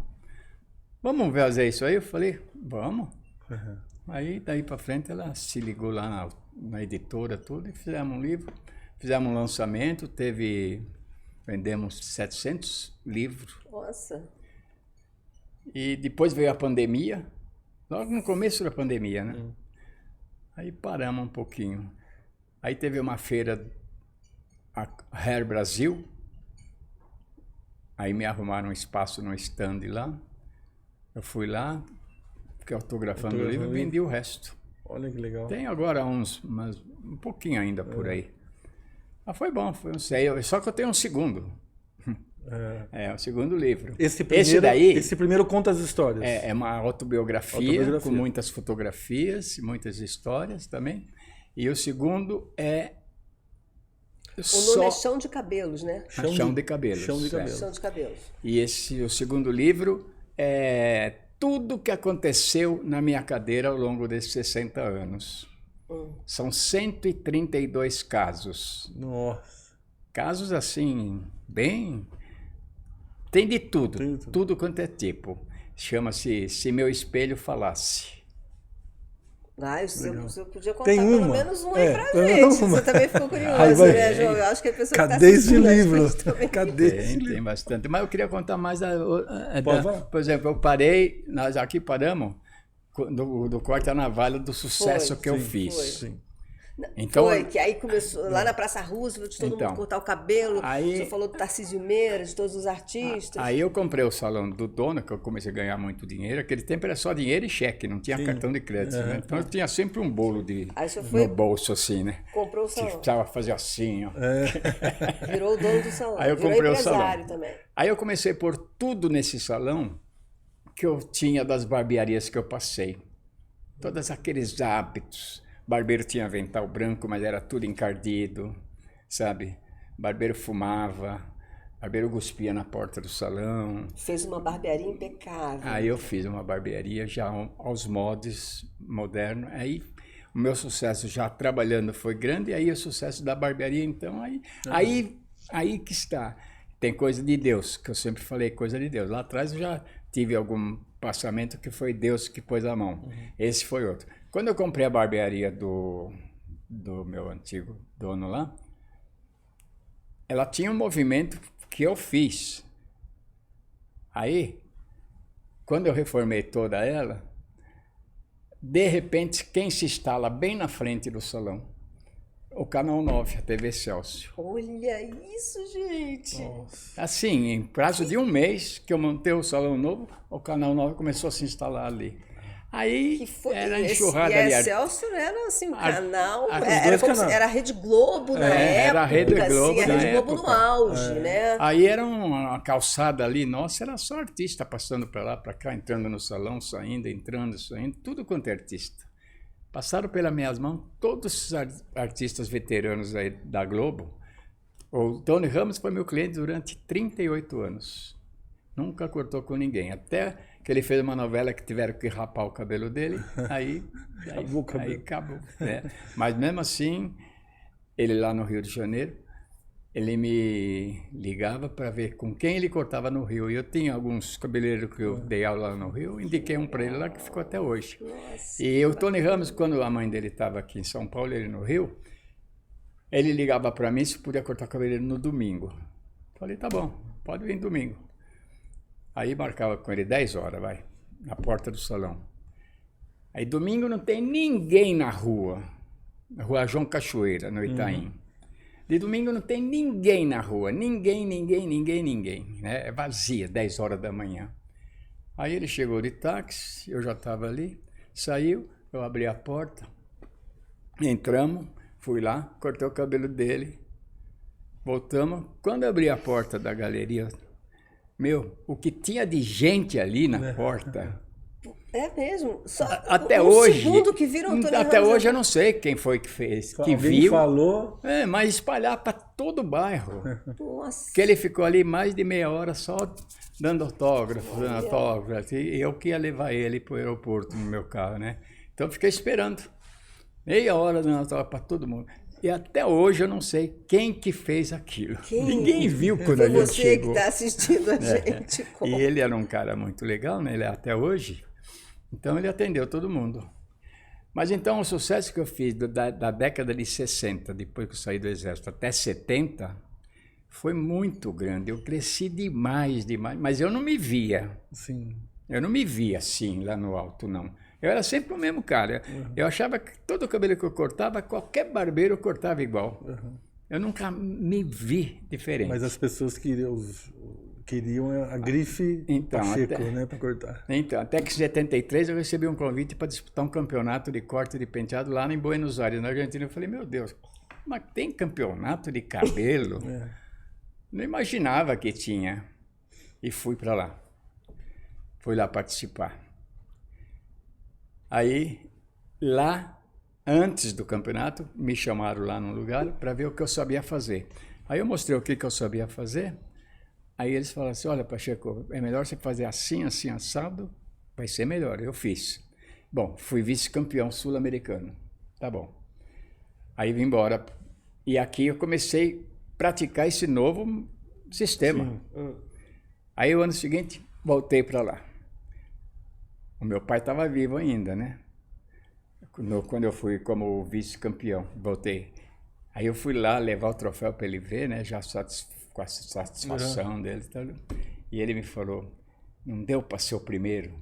Vamos fazer isso aí? Eu falei, vamos. Aí daí para frente ela se ligou lá na editora, tudo, e fizemos um livro, fizemos um lançamento, vendemos 700 livros. Nossa. E depois veio a pandemia, logo no começo da pandemia, né? Aí paramos um pouquinho. Aí teve uma feira, a Hair Brasil, aí me arrumaram um espaço no stand lá, eu fui lá, fiquei autografando o livro e vendi o resto. Olha que legal. Tem agora mas um pouquinho ainda por aí. Mas foi bom, foi um seio, só que eu tenho um segundo. O segundo livro. Esse primeiro conta as histórias. É uma autobiografia com muitas fotografias, muitas histórias também. E o segundo é o nome é Chão de Cabelos, né? Chão de Cabelos. Chão de Cabelos. Chão de Cabelos. E o segundo livro é tudo que aconteceu na minha cadeira ao longo desses 60 anos. São 132 casos. Nossa. Casos assim, bem... Tem de tudo, tudo quanto é tipo. Chama-se Se Meu Espelho Falasse. Ah, você podia contar Tem pelo uma. menos um aí pra É, gente. uma. Você também ficou Aí curioso, vai- né, João? Eu acho que a pessoa que tá Cadê esse assistindo a livro? gente também. Cadê esse livro? Tem bastante. Mas eu queria contar mais Pode falar. por exemplo, eu parei, nós aqui paramos do corte a navalha do sucesso Foi, que eu Sim, fiz. Sim. Então, Foi, que aí começou lá na Praça Roosevelt, todo Então, mundo cortar o cabelo. aí- Você falou do Tarcísio Meira, de todos os artistas. Aí eu comprei o salão do dono, que eu comecei a ganhar muito dinheiro. Aquele tempo era só dinheiro e cheque, não tinha Sim. cartão de crédito. Né? Então eu tinha sempre um bolo Aí você foi- no bolso, assim, né? Comprou o Que salão. precisava fazer assim, ó. Virou o dono do salão. Aí eu Virou comprei o empresário salão. também. Aí eu comecei a pôr tudo nesse salão que eu tinha das barbearias que eu passei. Todos aqueles hábitos. Barbeiro tinha avental branco, mas era tudo encardido, sabe? Barbeiro fumava, barbeiro cuspia na porta do salão. Fez uma barbearia impecável. Aí eu fiz uma barbearia já aos modos modernos. Aí o meu sucesso já trabalhando foi grande, e aí o sucesso da barbearia, então, aí que está. Tem coisa de Deus, que eu sempre falei, coisa de Deus. Lá atrás eu já tive algum passamento que foi Deus que pôs a mão. Esse foi outro. Quando eu comprei a barbearia do meu antigo dono lá, ela tinha um movimento que eu fiz. Aí, quando eu reformei toda ela, de repente, quem se instala bem na frente do salão? O Canal 9, a TV Celso. Olha isso, gente. Assim, em prazo de um mês que eu montei o salão novo, o Canal 9 começou a se instalar ali. Aí Que foi, era esse- enxurrada e a ali. Excelsior era assim, um canal. os Era, dois como se- canais. era a Rede Globo na É, época. era a Rede Globo assim, a na Rede Globo no época. auge, né? Aí era uma calçada ali, nossa, era só artista passando para lá, para cá, entrando no salão, saindo, entrando, saindo, tudo quanto é artista. Passaram pelas minhas mãos todos os artistas veteranos aí da Globo. O Tony Ramos foi meu cliente durante 38 anos. Nunca cortou com ninguém. Até que ele fez uma novela que tiveram que rapar o cabelo dele, aí Acabou o cabelo. Aí acabou, né? Mas mesmo assim, ele lá no Rio de Janeiro, ele me ligava para ver com quem ele cortava no Rio. E eu tinha alguns cabeleireiros que eu dei aula lá no Rio, indiquei um para ele lá que ficou até hoje. Nossa. E o Tony Ramos, quando a mãe dele estava aqui em São Paulo, ele no Rio, ele ligava para mim se podia cortar o cabeleireiro no domingo. Falei, tá bom, pode vir domingo. Aí marcava com ele 10 horas, vai, na porta do salão. Aí domingo não tem ninguém na rua João Cachoeira, no Itaim. De domingo não tem ninguém na rua, ninguém, né? É vazia, 10 horas da manhã. Aí ele chegou de táxi, eu já estava ali, saiu, eu abri a porta, entramos, fui lá, cortei o cabelo dele, voltamos. Quando eu abri a porta da galeria, o que tinha de gente ali na porta... É mesmo. Só Até um hoje, segundo que viram o Tony até Ramos. hoje eu não sei quem foi que fez, que Alguém viu, falou. mas espalhar para todo o bairro. Nossa. Que ele ficou ali mais de meia hora só dando autógrafo, e eu que ia levar ele para o aeroporto no meu carro, né? Então eu fiquei esperando, meia hora dando autógrafo para todo mundo. E até hoje eu não sei quem que fez aquilo. Quem? Ninguém viu quando Foi a gente você chegou. que está assistindo a gente. E ele era um cara muito legal, né? Ele é até hoje. Então ele atendeu todo mundo. Mas então o sucesso que eu fiz da década de 60, depois que eu saí do exército, até 70, foi muito grande. Eu cresci demais, mas eu não me via. Sim. Eu não me via assim lá no alto, não. Eu era sempre o mesmo cara. Eu achava que todo o cabelo que eu cortava, qualquer barbeiro cortava igual. Eu nunca me vi diferente. Mas as pessoas queriam a grife Então, Pacheco, até- né, para cortar. Então, até que em 73 eu recebi um convite para disputar um campeonato de corte de penteado lá em Buenos Aires, na Argentina. Eu falei, meu Deus, mas tem campeonato de cabelo? Não imaginava que tinha. E fui para lá. Fui lá participar. Aí, lá, antes do campeonato, me chamaram lá num lugar para ver o que eu sabia fazer. Aí eu mostrei o que eu sabia fazer. Aí eles falaram assim, olha, Pacheco, é melhor você fazer assim, assim, assado, vai ser melhor. Eu fiz. Bom, fui vice-campeão sul-americano. Tá bom. Aí vim embora. E aqui eu comecei a praticar esse novo sistema. Aí o ano seguinte, voltei para lá. O meu pai estava vivo ainda, né? quando eu fui como vice-campeão, voltei. Aí eu fui lá levar o troféu para ele ver, né? Já com a satisfação dele e tal. E ele me falou, não deu para ser o primeiro.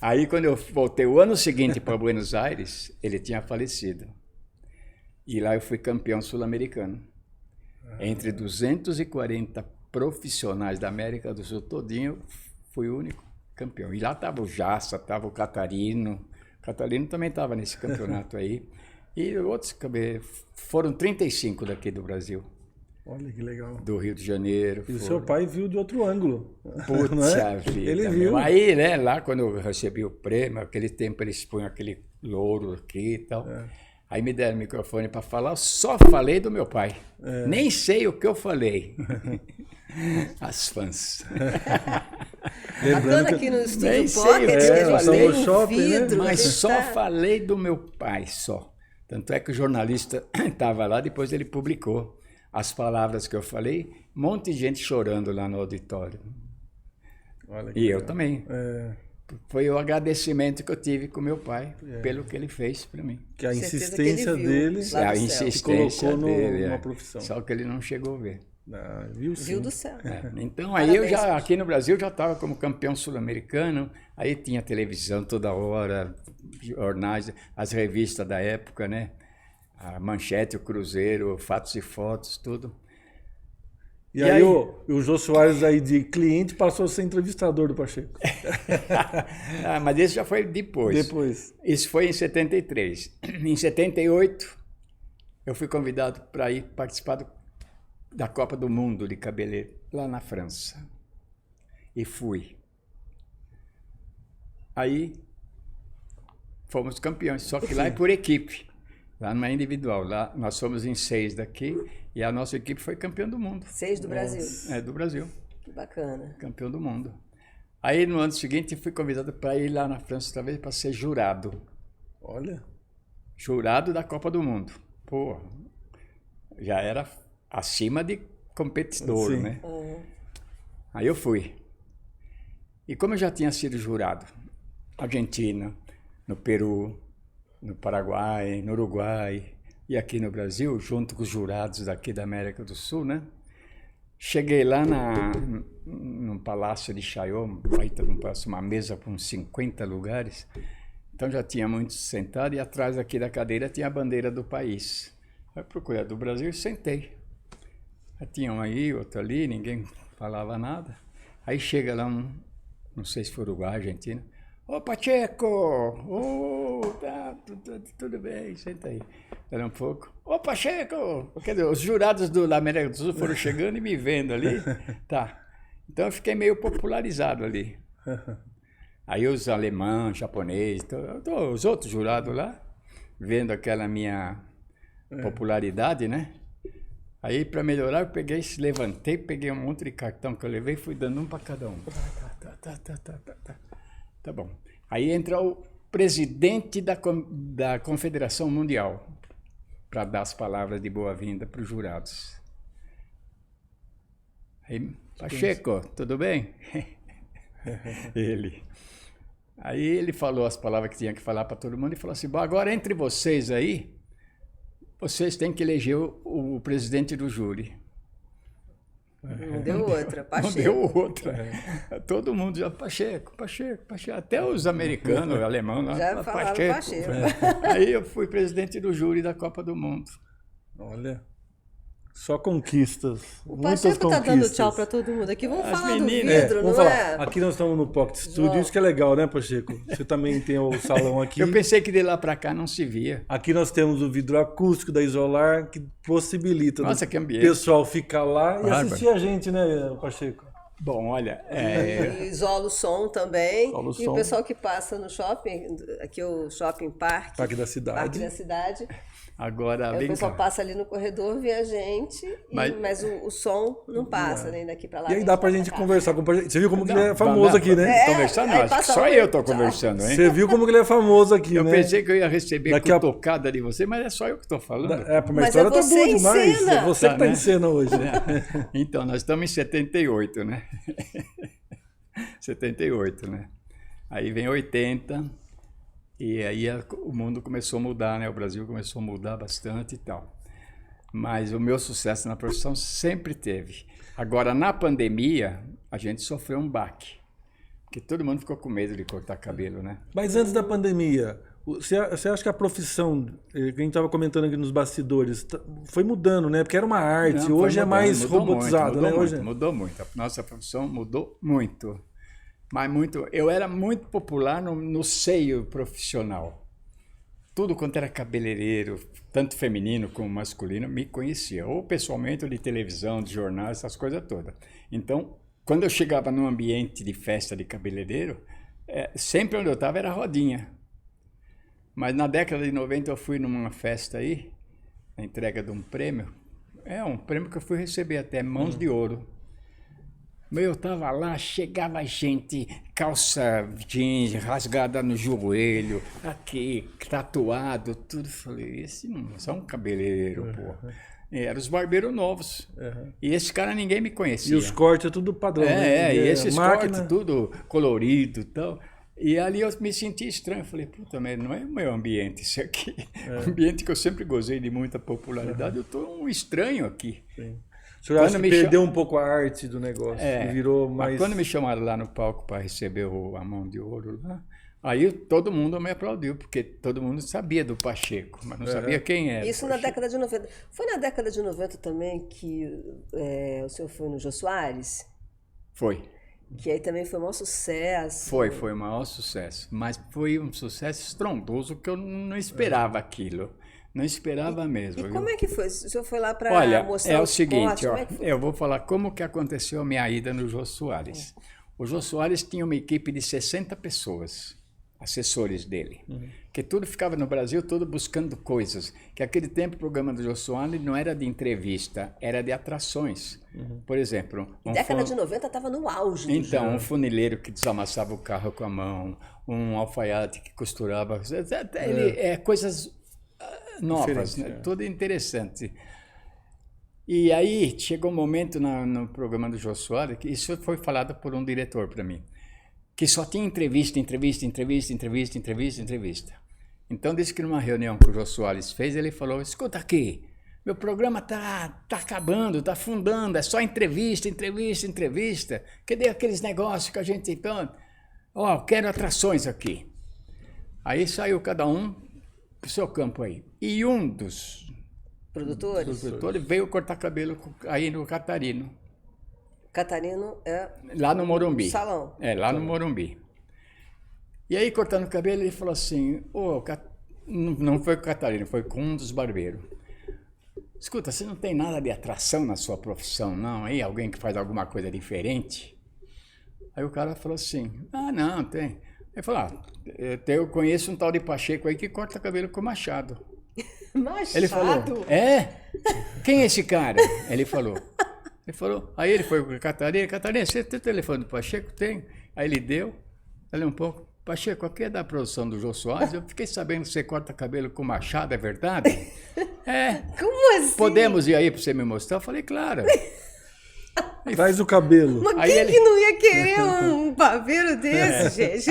Aí quando eu voltei o ano seguinte para Buenos Aires, ele tinha falecido. E lá eu fui campeão sul-americano. Entre 240 profissionais da América do Sul todinho, fui o único campeão. E lá estava o Jassa, estava o Catarino. O Catarino também estava nesse campeonato aí. E outros, foram 35 daqui do Brasil. Olha que legal. Do Rio de Janeiro. E o seu pai viu de outro ângulo. Puxa vida. Ele viu. Aí, né, lá quando eu recebi o prêmio, aquele tempo eles punham aquele louro aqui e tal. Aí me deram o microfone para falar, eu só falei do meu pai. Nem sei o que eu falei. As fãs. Lembrando aqui no Estúdio nem sei Pocket, o que que a eu gente falei. tem um shopping, né? vidro. Mas a gente só tá- falei do meu pai, só. Tanto é que o jornalista estava lá, depois ele publicou as palavras que eu falei, um monte de gente chorando lá no auditório. Olha que E eu legal. também. Foi o agradecimento que eu tive com meu pai pelo que ele fez para mim. Que a Certeza que ele insistência viu. dele Lá do A céu. insistência colocou dele. numa profissão. Só que ele não chegou a ver. Viu sim. Viu do céu. Então aí eu Parabéns, já, Poxa. aqui no Brasil, já estava como campeão sul-americano, aí tinha televisão toda hora, jornais, as revistas da época, né? A Manchete, o Cruzeiro, Fatos e Fotos, tudo. E aí o Jô Soares aí de cliente passou a ser entrevistador do Pacheco. Mas esse já foi depois. Depois. Isso foi em 73. Em 78, eu fui convidado para ir participar da Copa do Mundo de cabeleireiro, lá na França. E fui. Aí, fomos campeões, só que lá é por equipe. Lá não é individual. Lá nós somos em 6 daqui e a nossa equipe foi campeã do mundo. 6 do Brasil. É, do Brasil. Que bacana. Campeão do mundo. Aí, no ano seguinte, fui convidado para ir lá na França outra vez para ser jurado. Olha. Jurado da Copa do Mundo. Pô, já era acima de competidor, Sim. né? Aí eu fui. E como eu já tinha sido jurado, Argentina, no Peru, no Paraguai, no Uruguai e aqui no Brasil, junto com os jurados daqui da América do Sul, né? Cheguei lá num palácio de Chaillot, uma mesa com uns 50 lugares. Então já tinha muitos sentados e atrás aqui da cadeira tinha a bandeira do país. Aí procurei a do Brasil e sentei. Aí tinha um aí, outro ali, ninguém falava nada. Aí chega lá não sei se foi Uruguai, Argentina. Ô Pacheco! Ô, tudo bem, senta aí. Espera um pouco. Ô Pacheco! Quer dizer, os jurados da América do Sul foram chegando e me vendo ali. Tá. Então eu fiquei meio popularizado ali. Aí os alemães, japoneses, os outros jurados lá, vendo aquela minha popularidade, né? Aí, para melhorar, eu levantei, peguei um monte de cartão que eu levei e fui dando um para cada um. Tá bom. Aí entra o presidente da Confederação Mundial para dar as palavras de boa-vinda para os jurados. Aí, Pacheco, tudo bem? Aí ele falou as palavras que tinha que falar para todo mundo e falou assim, bom, agora entre vocês aí, vocês têm que eleger o presidente do júri. Não deu outra. Não Pacheco. deu outra. Todo mundo já, Pacheco. Até os americanos, alemães lá, Já falaram Pacheco. Aí eu fui presidente do júri da Copa do Mundo. Olha. Só conquistas. O Muitas Pacheco tá conquistas. dando tchau para todo mundo aqui. Vamos As falar meninas, do vidro, Vamos não falar. é? Aqui nós estamos no Pocket Studio, João. isso que é legal, né, Pacheco? Você também tem o salão aqui. Eu pensei que de lá para cá não se via. Aqui nós temos o vidro acústico da Isolar, que possibilita Nossa, do que ambiente. pessoal ficar lá e Bárbaro. assistir a gente, né, Pacheco? Bom, olha, E isola o som também. Isola o E som. o pessoal que passa no shopping, aqui é o Shopping Parque. Parque da Cidade. Parque da Cidade. agora Aí o vem pessoal cá. passa ali no corredor, vê a gente, mas o som não passa, nem daqui para lá. E aí nem dá pra de lá gente cá. conversar com o Pacheco. Você viu como que ele é Não, famoso não, aqui, né? Conversar não, aí acho que passa só um- eu tô tchau. conversando, hein? Você viu como que ele é famoso aqui, Eu né? pensei que eu ia receber Daqui a- cutucada de você, mas é só eu que estou falando. É, mas a Mas história é tá você boa em demais. cena. É você que Tá, tá né? em cena hoje. Então, nós estamos em 78, né? 78, né? Aí vem 80, e aí o mundo começou a mudar, né? O Brasil começou a mudar bastante e tal. Mas o meu sucesso na profissão sempre teve. Agora, na pandemia, a gente sofreu um baque. Porque todo mundo ficou com medo de cortar cabelo, né? Mas antes da pandemia, você acha que a profissão, que a gente estava comentando aqui nos bastidores, foi mudando, né? Porque era uma arte, Não, hoje é mais robotizado, né? Hoje mudou muito. A nossa profissão mudou muito. Mas muito. Eu era muito popular no seio profissional. Tudo quanto era cabeleireiro, tanto feminino como masculino, me conhecia. Ou pessoalmente, ou de televisão, de jornal, essas coisas todas. Então, quando eu chegava num ambiente de festa de cabeleireiro, sempre onde eu estava era rodinha. Mas na década de 90 eu fui numa festa aí, na entrega de um prêmio. Um prêmio que eu fui receber até, Mãos de Ouro. Eu estava lá, chegava gente, calça jeans rasgada no joelho, aqui, tatuado, tudo. Falei, esse não é só um cabeleireiro, porra. Eram os barbeiros novos. E esse cara ninguém me conhecia. E os cortes é tudo padrão, né? E esses cortes tudo colorido e tal. E ali eu me senti estranho. Falei, puta, mas não é o meu ambiente isso aqui. Um ambiente que eu sempre gozei de muita popularidade. Eu estou um estranho aqui. Sim. O senhor acha que perdeu um pouco a arte do negócio e virou mais... Mas quando me chamaram lá no palco para receber a Mão de Ouro lá, aí todo mundo me aplaudiu, porque todo mundo sabia do Pacheco, mas não sabia quem era. Isso na década de 90. Foi na década de 90 também que o senhor foi no Jô Soares? Foi. Que aí também foi um maior sucesso. Foi o maior sucesso. Mas foi um sucesso estrondoso, que eu não esperava aquilo. Não esperava mesmo. E como é que foi? O senhor foi lá para mostrar é o esporte, seguinte, ó, que eu vou falar como que aconteceu a minha ida no Jô Soares. O Jô Soares tinha uma equipe de 60 pessoas, assessores dele, que tudo ficava no Brasil, todo buscando coisas. Que aquele tempo o programa do Jô Soares não era de entrevista, era de atrações. Por exemplo... década de 90 estava no auge. Então, um funileiro que desamassava o carro com a mão, um alfaiate que costurava... coisas... novas, né? Tudo interessante. E aí chegou um momento no programa do Jô Soares, que isso foi falado por um diretor para mim, que só tinha entrevista. Então disse que numa reunião que o Jô Soares fez, ele falou, escuta aqui, meu programa tá acabando, tá afundando, é só entrevista. Cadê aqueles negócios que a gente... quero atrações aqui. Aí saiu cada um pro seu campo aí. E um dos produtores veio cortar cabelo aí no Catarino. Catarino é... Lá no Morumbi. Salão. Lá no Morumbi. E aí, cortando o cabelo, ele falou assim, não foi com o Catarino, foi com um dos barbeiros. Escuta, você não tem nada de atração na sua profissão, não? Aí, alguém que faz alguma coisa diferente? Aí o cara falou assim, não, tem. Ele falou, eu conheço um tal de Pacheco aí que corta cabelo com machado. Machado? Ele falou, quem é esse cara? Ele falou, aí ele foi com a Catarina, você tem o telefone do Pacheco? Tem. Aí ele deu, ali um pouco, Pacheco, aqui é da produção do Jô Soares, eu fiquei sabendo que você corta cabelo com machado, é verdade? Como assim? Podemos ir aí para você me mostrar? Eu falei, claro. Traz o cabelo. Mas quem que não ia querer um barbeiro desse, gente?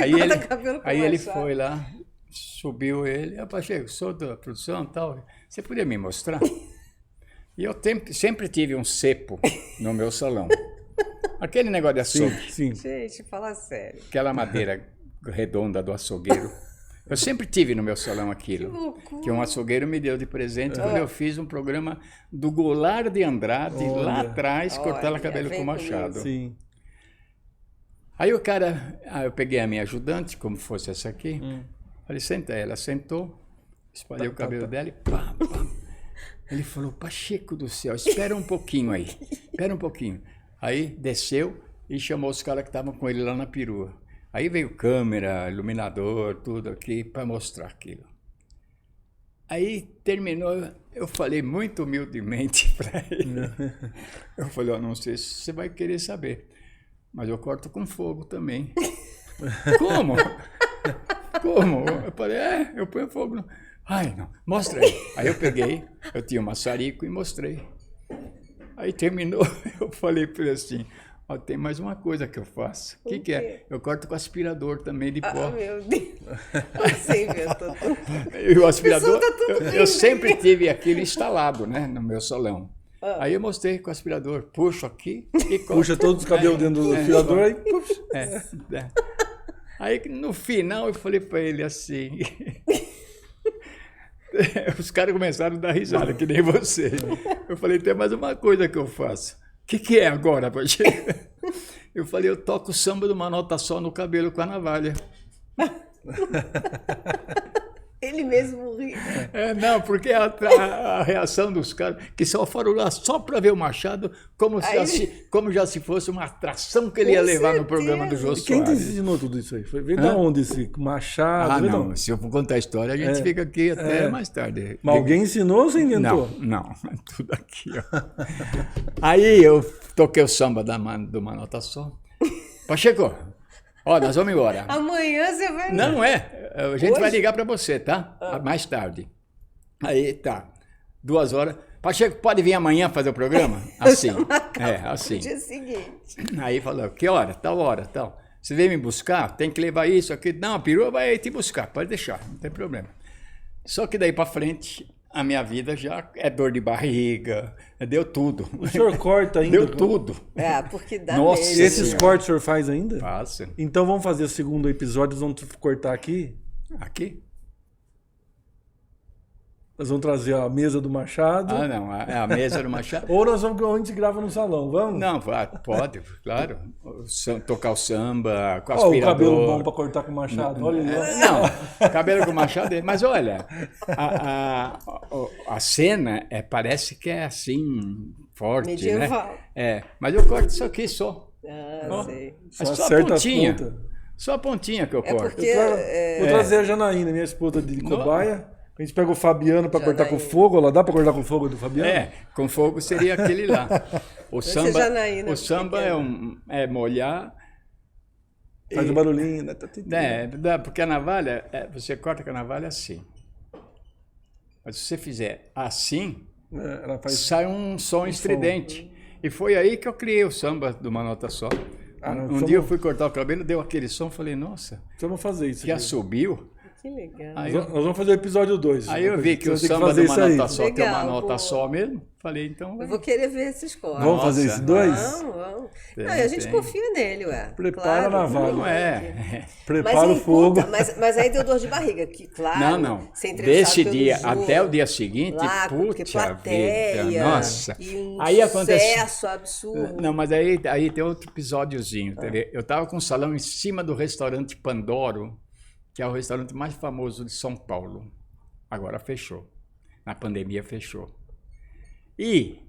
Aí ele foi lá, subiu ele, Pacheco, sou da produção e tal, você podia me mostrar? E eu sempre tive um cepo no meu salão. Aquele negócio de açougue. Sim. Gente, fala sério. Aquela madeira redonda do açougueiro. Eu sempre tive no meu salão aquilo. Que um açougueiro me deu de presente quando eu fiz um programa do Goulart de Andrade, lá atrás, cortando cabelo com machado. Sim. Aí o cara, eu peguei a minha ajudante, como fosse essa aqui, falei, senta. Ela sentou, espalhei o cabelo dela e pá. Ele falou, Pacheco do céu, espera um pouquinho aí, espera um pouquinho. Aí desceu e chamou os caras que estavam com ele lá na perua. Aí veio câmera, iluminador, tudo aqui para mostrar aquilo. Aí terminou, eu falei muito humildemente para ele. Eu falei, não sei se você vai querer saber, mas eu corto com fogo também. Como? Eu falei, eu ponho fogo. Ai, não, mostra aí. Aí eu peguei, eu tinha um maçarico e mostrei. Aí terminou, eu falei para ele assim, Ó, tem mais uma coisa que eu faço. O que quê? é? Eu corto com aspirador também de pó. Ah, meu Deus. Você inventou tudo. E o aspirador, tá tudo eu rindo sempre aí. tive aquilo instalado, né, no meu salão. Aí eu mostrei com o aspirador, puxo aqui e corto. Puxa todos os cabelos dentro do aspirador e puxa. É. Aí no final eu falei para ele assim. Os caras começaram a dar risada, que nem você. Eu falei, tem mais uma coisa que eu faço. O que é agora, Pacheco? Eu falei, eu toco samba de uma nota só no cabelo com a navalha. Ele mesmo ri. Não, porque a reação dos caras, que só foram lá só para ver o Machado, como já se fosse uma atração que ele ia Com levar no certeza. programa do Jô Quem te Soares. ensinou tudo isso aí? Veio da onde esse Machado? Ah, Veio da não, onde? se eu for contar a história, a gente fica aqui até mais tarde. Mas alguém ensinou ou você inventou? Não, tudo aqui, ó. Aí eu toquei o samba do Uma Nota Só. Pacheco, ó, nós vamos embora. Amanhã você vai... Não é, a gente Hoje? vai ligar para você, tá? Mais tarde. Aí, tá, 2 horas. Pacheco, pode vir amanhã fazer o programa? Assim, assim. No dia seguinte. Aí falou, que hora? Tal hora, tal. Você vem me buscar? Tem que levar isso aqui. Não, a perua vai te buscar, pode deixar, não tem problema. Só que daí para frente, a minha vida já é dor de barriga, deu tudo. O senhor corta ainda? Deu tudo. Porque dá Nossa, mesmo. Esses Sim. cortes o senhor faz ainda? Fácil. Então vamos fazer o segundo episódio, nós vamos cortar aqui. Aqui? Nós vamos trazer a mesa do Machado. Ah, não, a mesa do Machado. Ou nós vamos onde se grava no salão, vamos? Não, pode, claro. Tocar o samba, com Ó, o aspirador. cabelo bom para cortar com o Machado. Olha lá. Não, cabelo com machado dele. Mas olha, a cena parece que é assim, forte, Medieval. né? Mas eu corto isso aqui só. Sei. É Só só a acerta as pontinha. pontas. Só a pontinha que eu corto. porque- Vou trazer a Janaína, minha esposa de cobaia. A gente pega o Fabiano para cortar com Janaína. fogo. Lá dá para cortar com fogo do Fabiano? Com fogo seria aquele lá. O Esse samba, Janaína, o samba é molhar. Faz o barulhinho. Né? Porque a navalha, você corta com a navalha assim. Mas se você fizer assim, Ela faz... sai um som estridente. E foi aí que eu criei o samba de Uma Nota Só. não, Dia eu fui cortar o cabelo, deu aquele som, falei, nossa, Vamos fazer isso. que assobiu. Que legal. Aí Nós vamos fazer o episódio 2. Aí eu vi que o samba de Uma Nota Só tem uma nota só mesmo. Falei, então... Eu vou querer ver esses cortes. Vamos fazer Nossa. esses dois? Vamos. Tem, Não, e a gente tem. confia nele, ué. Prepara a navalha. Não é. Prepara o em fogo. conta- mas aí deu dor de barriga, que claro. Não. ser entrevistado Desse pelo dia Jô, até o dia seguinte, lá, porque puxa plateia, vida, nossa. E um Aí aconteceu. sucesso absurdo. Não, mas aí tem outro episódiozinho, tá vendo? Eu estava com um salão em cima do restaurante Pandoro, que é o restaurante mais famoso de São Paulo. Agora fechou. Na pandemia fechou. E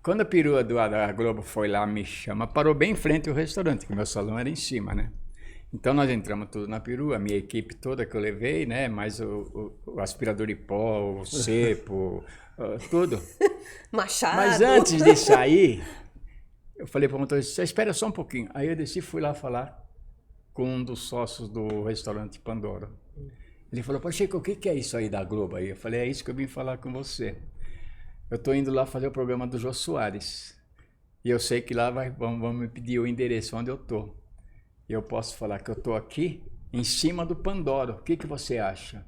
quando a perua da Globo foi lá me chama, parou bem em frente ao restaurante, que meu salão era em cima, né? Então nós entramos tudo na perua, a minha equipe toda que eu levei, né? Mais o aspirador de pó, o cepo, tudo. Machado. Mas antes de sair, eu falei para o motorista, espera só um pouquinho. Aí eu desci e fui lá falar com um dos sócios do restaurante Pandora. Ele falou, Pacheco, o que é isso aí da Globo aí? Eu falei, é isso que eu vim falar com você. Eu estou indo lá fazer o programa do Jô Soares. E eu sei que lá vão me pedir o endereço onde eu estou. E eu posso falar que eu estou aqui, em cima do Pandora. O que você acha?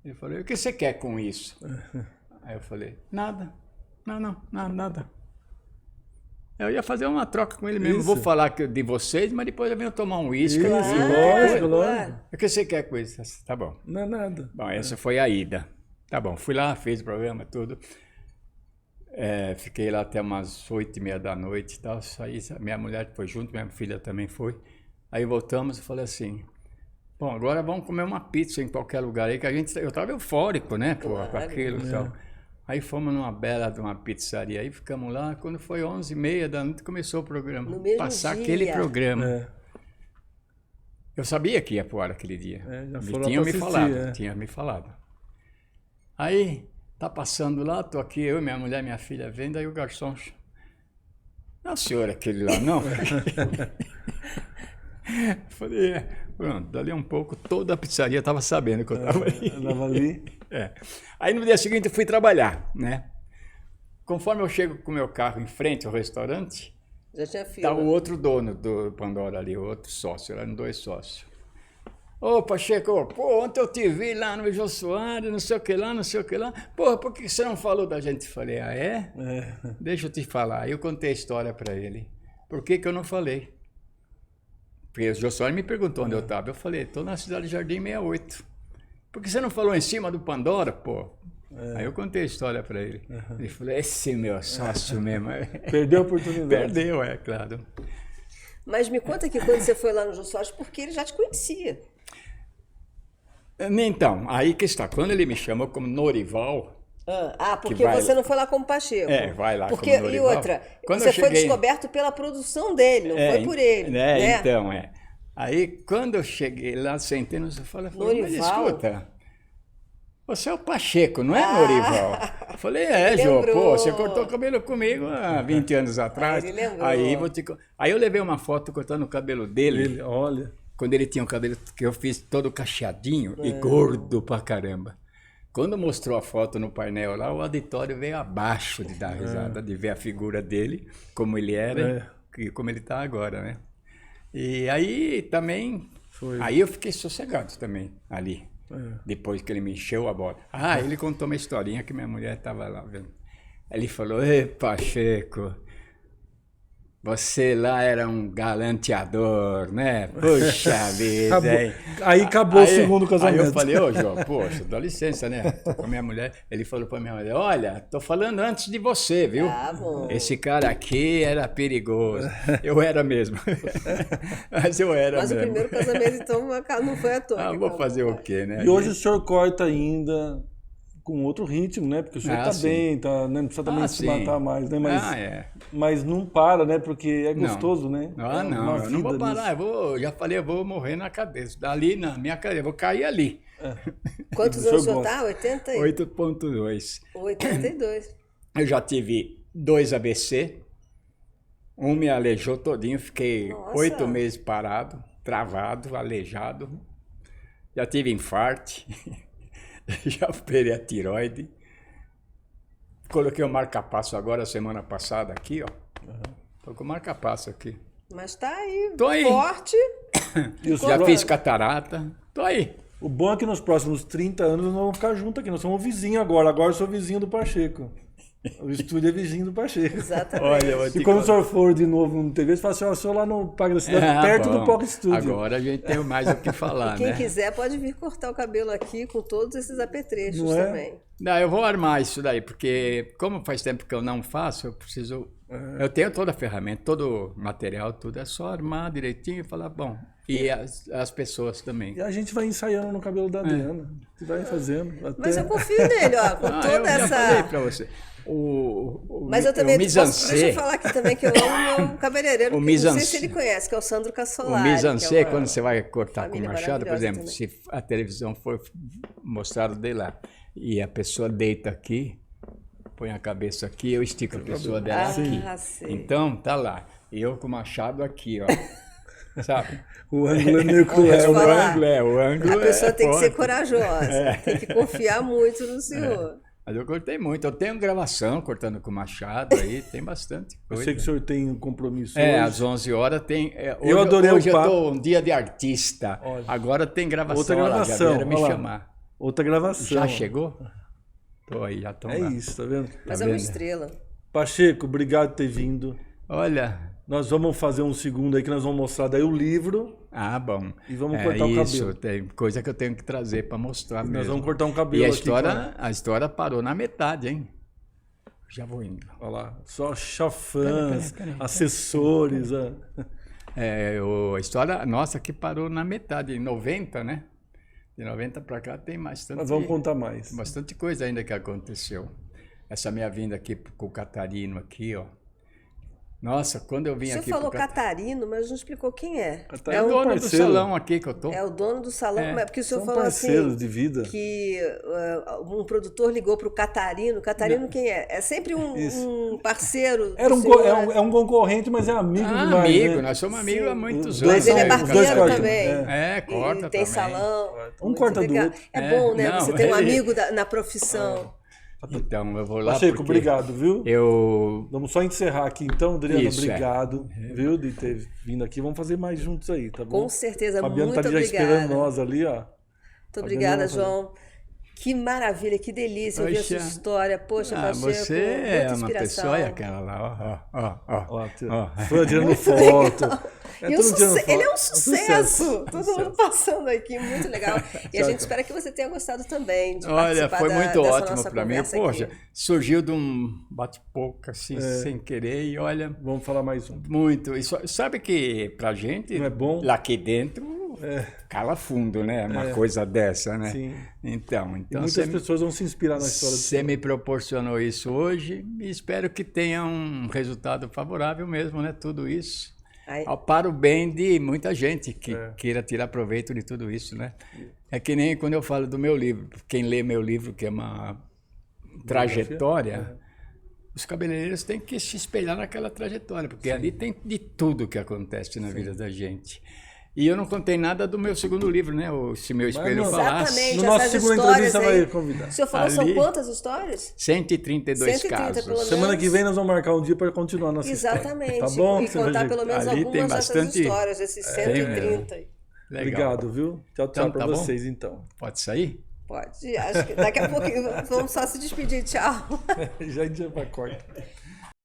Ele falou, o que você quer com isso? Aí eu falei, nada. Nada. Eu ia fazer uma troca com ele mesmo. Isso. Vou falar de vocês, mas depois eu venho tomar um uísque. Isso, lógico. O que você quer com isso? Tá bom. Não é nada. Bom, essa foi a ida. Tá bom, fui lá, fiz o programa, tudo. Fiquei lá até umas 8h30 da noite e tal. Saí, minha mulher foi junto, minha filha também foi. Aí voltamos e falei assim, bom, agora vamos comer uma pizza em qualquer lugar aí, que eu tava eufórico, né, com aquilo e tal. Aí fomos numa bela de uma pizzaria, aí ficamos lá, quando foi 11h30 da noite começou o programa. No mesmo Passar dia. aquele programa. Eu sabia que ia pro ar aquele dia. Já Ele foram tinha lá me pra falado, assistir, tinha me falado. Aí, tá passando lá, tô aqui, eu, minha mulher, minha filha vendo, aí o garçom... Não, senhor, aquele lá, não. Falei, pronto, dali um pouco, toda a pizzaria estava sabendo que eu estava ali. Andava ali. Aí no dia seguinte eu fui trabalhar, né? Conforme eu chego com o meu carro em frente ao restaurante, Já tinha fila. Tá o outro dono do Pandora ali, o outro sócio, eram 2 sócios. Ô, Pacheco, pô, ontem eu te vi lá no Jô Soares, não sei o que lá, não sei o que lá. Porra, por que você não falou da gente? Falei, ah, é? Deixa eu te falar. Aí eu contei a história para ele. Por que que eu não falei? Porque o Jô Soares me perguntou onde eu estava. Eu falei, tô na Cidade Jardim 68. Por que você não falou em cima do Pandora, pô? Aí eu contei a história para ele. Ele falou, esse meu sócio mesmo. Perdeu a oportunidade. Perdeu, é claro. Mas me conta que quando você foi lá no Jô Soares, porque ele já te conhecia. Então, aí que está. Quando ele me chamou como Norival... Porque você não foi lá como Pacheco. Vai lá porque, como Norival. E outra, quando você foi descoberto pela produção dele, não foi por ele. Né? Então, Aí, quando eu cheguei lá, sentei no sofá, ela falou, mas escuta, você é o Pacheco, não é Norival? Eu falei, Jô, pô, você cortou o cabelo comigo há 20 anos atrás. Ele lembrou. Aí eu levei uma foto cortando o cabelo dele. Olha. Quando ele tinha o cabelo que eu fiz todo cacheadinho e gordo pra caramba. Quando mostrou a foto no painel lá, o auditório veio abaixo de dar risada, de ver a figura dele, como ele era e como ele está agora, né? E aí também, aí eu fiquei sossegado também ali, depois que ele me encheu a bola. Ele contou uma historinha que minha mulher estava lá vendo. Ele falou, ei, Pacheco, você lá era um galanteador, né? Puxa vida, hein? Aí acabou o segundo casamento. Aí eu falei, ô, João, poxa, dá licença, né? Com a minha mulher, ele falou pra minha mulher, olha, tô falando antes de você, viu? Bom. Esse cara aqui era perigoso. Eu era mesmo. Mas eu era mesmo. Mas o primeiro casamento, então, não foi à toa. Vou fazer o quê, né? E hoje o senhor corta ainda com outro ritmo, né? Porque o senhor tá bem, né? Não precisa também se matar mais, né? Mas não para, né? Porque é gostoso, né? Não, eu não vou parar. Já falei, eu vou morrer na cadeia. Ali na minha cadeia, eu vou cair ali. Quantos anos o senhor tá? 8,2. 82. Eu já tive 2 AVC. Um me aleijou todinho, fiquei 8 meses parado, travado, aleijado. Já tive infarto. Já operei a tireoide. Coloquei o marca-passo agora, semana passada, aqui, ó. Tô com o marca-passo aqui. Mas tá aí, tô aí. Forte. Já fiz catarata. Tô aí. O bom é que nos próximos 30 anos nós vamos ficar juntos aqui. Nós somos vizinhos agora. Agora eu sou vizinho do Pacheco. O estúdio é vizinho do Pacheco. Exatamente. Olha, e quando o senhor for de novo no TV, você fala assim, ó, eu sou lá no Parque da Cidade, perto do Poco Estúdio. Agora a gente tem mais o que falar, quem quiser pode vir cortar o cabelo aqui com todos esses apetrechos também. Não, eu vou armar isso daí, porque como faz tempo que eu não faço, eu preciso... Eu tenho toda a ferramenta, todo o material, tudo. É só armar direitinho e falar, bom... E as pessoas também. E a gente vai ensaiando no cabelo da Adriana. Vai fazendo. Até... Mas eu confio nele, ó, com toda essa... Eu falei pra você. Mas eu também deixa eu falar aqui também que eu amo meu cabeleireiro, não sei se ele conhece, que é o Sandro Cassolari. O mise-en-scène, quando você vai cortar com machado, por exemplo, também. Se a televisão for mostrada de lá e a pessoa deita aqui, põe a cabeça aqui, eu estico a pessoa dela aqui. Sim. Então, tá lá. E eu com o machado aqui, ó. Sabe? O ângulo é meio cruel. O ângulo a pessoa tem que ser corajosa, tem que confiar muito no senhor. Mas eu cortei muito. Eu tenho gravação cortando com machado aí, tem bastante coisa. Eu sei que o senhor tem um compromisso hoje. Às 11 horas tem... eu adorei hoje o papo. Eu tô um dia de artista. Olha. Agora tem gravação. Outra gravação. Já vieram me chamar. Outra gravação. Já chegou? Tô aí, já tô lá. Isso, tá vendo? Mas é uma estrela. Pacheco, obrigado por ter vindo. Olha... Nós vamos fazer um segundo aí que nós vamos mostrar daí o livro. Bom. E vamos cortar o cabelo. Isso, tem coisa que eu tenho que trazer para mostrar mesmo. Nós vamos cortar um cabelo aqui. E a história parou na metade, hein? Já vou indo. Olha lá, só chafãs, assessores. A história nossa que parou na metade, em 90, né? De 90 para cá tem bastante... Nós vamos contar mais. Bastante coisa ainda que aconteceu. Essa minha vinda aqui com o Catarino aqui, ó. Nossa, quando eu vim aqui... Você falou Catarino, mas não explicou quem é. Catarino é o dono do salão aqui que eu tô. É o dono do salão, mas porque o senhor falou parceiros de vida. Que um produtor ligou para o Catarino. Catarino quem é? É sempre um parceiro é um concorrente, mas é amigo demais, amigo, né? Nós somos amigos há muitos anos. Mas ele é barbeiro também. Corta também. Tem salão. Um corta do outro. É bom, né? Você tem um amigo na profissão. Então, eu vou lá Pacheco, porque obrigado, viu? eu... Vamos só encerrar aqui então, Adriana, Isso, obrigado, viu, de ter vindo aqui. Vamos fazer mais juntos aí, tá bom? Com certeza, Fabiano muito tá ali já obrigada. esperando nós ali, ó. Muito obrigada, Fabiano, João. Que maravilha, que delícia ouvir a sua Poxa. história. Poxa, Pacheco, você é muita uma inspiração. pessoa, olha aquela lá, ó. Foi tirando foto. E tudo tirando ele é um foto. sucesso. Todo mundo passando aqui, muito legal. E a gente espera que você tenha gostado também de Olha, participar foi muito dessa ótimo nossa para mim. conversa Poxa, aqui. surgiu de um bate-boca assim, sem querer, e olha, Vamos falar mais um. muito. E sabe que pra gente, Não é bom? lá aqui dentro, cala fundo, né? Uma coisa dessa, né? Sim. Então E muitas pessoas vão se inspirar na história do você me proporcionou isso hoje e espero que tenha um resultado favorável mesmo, né? Tudo isso. Ai. Para o bem de muita gente que queira tirar proveito de tudo isso, né? É que nem quando eu falo do meu livro. Quem lê meu livro, que é uma trajetória, os cabeleireiros têm que se espelhar naquela trajetória, porque ali tem de tudo que acontece na vida da gente. E eu não contei nada do meu segundo livro, né? Se meu espelho não. falasse. Exatamente, No nosso essas segunda histórias entrevista aí. vai convidar. O senhor falou, são Ali- quantas histórias? 132 130, casos. pelo menos. Semana que vem nós vamos marcar um dia para continuar a nossa Exatamente. história. Tá bom? E contar pelo menos Ali tem algumas dessas bastante- histórias, desses 130. Legal. Obrigado, viu? Tchau, tchau Então, para tá bom? vocês, então. Pode sair? Pode, acho que daqui a pouquinho vamos só se despedir, tchau. Já vai corta.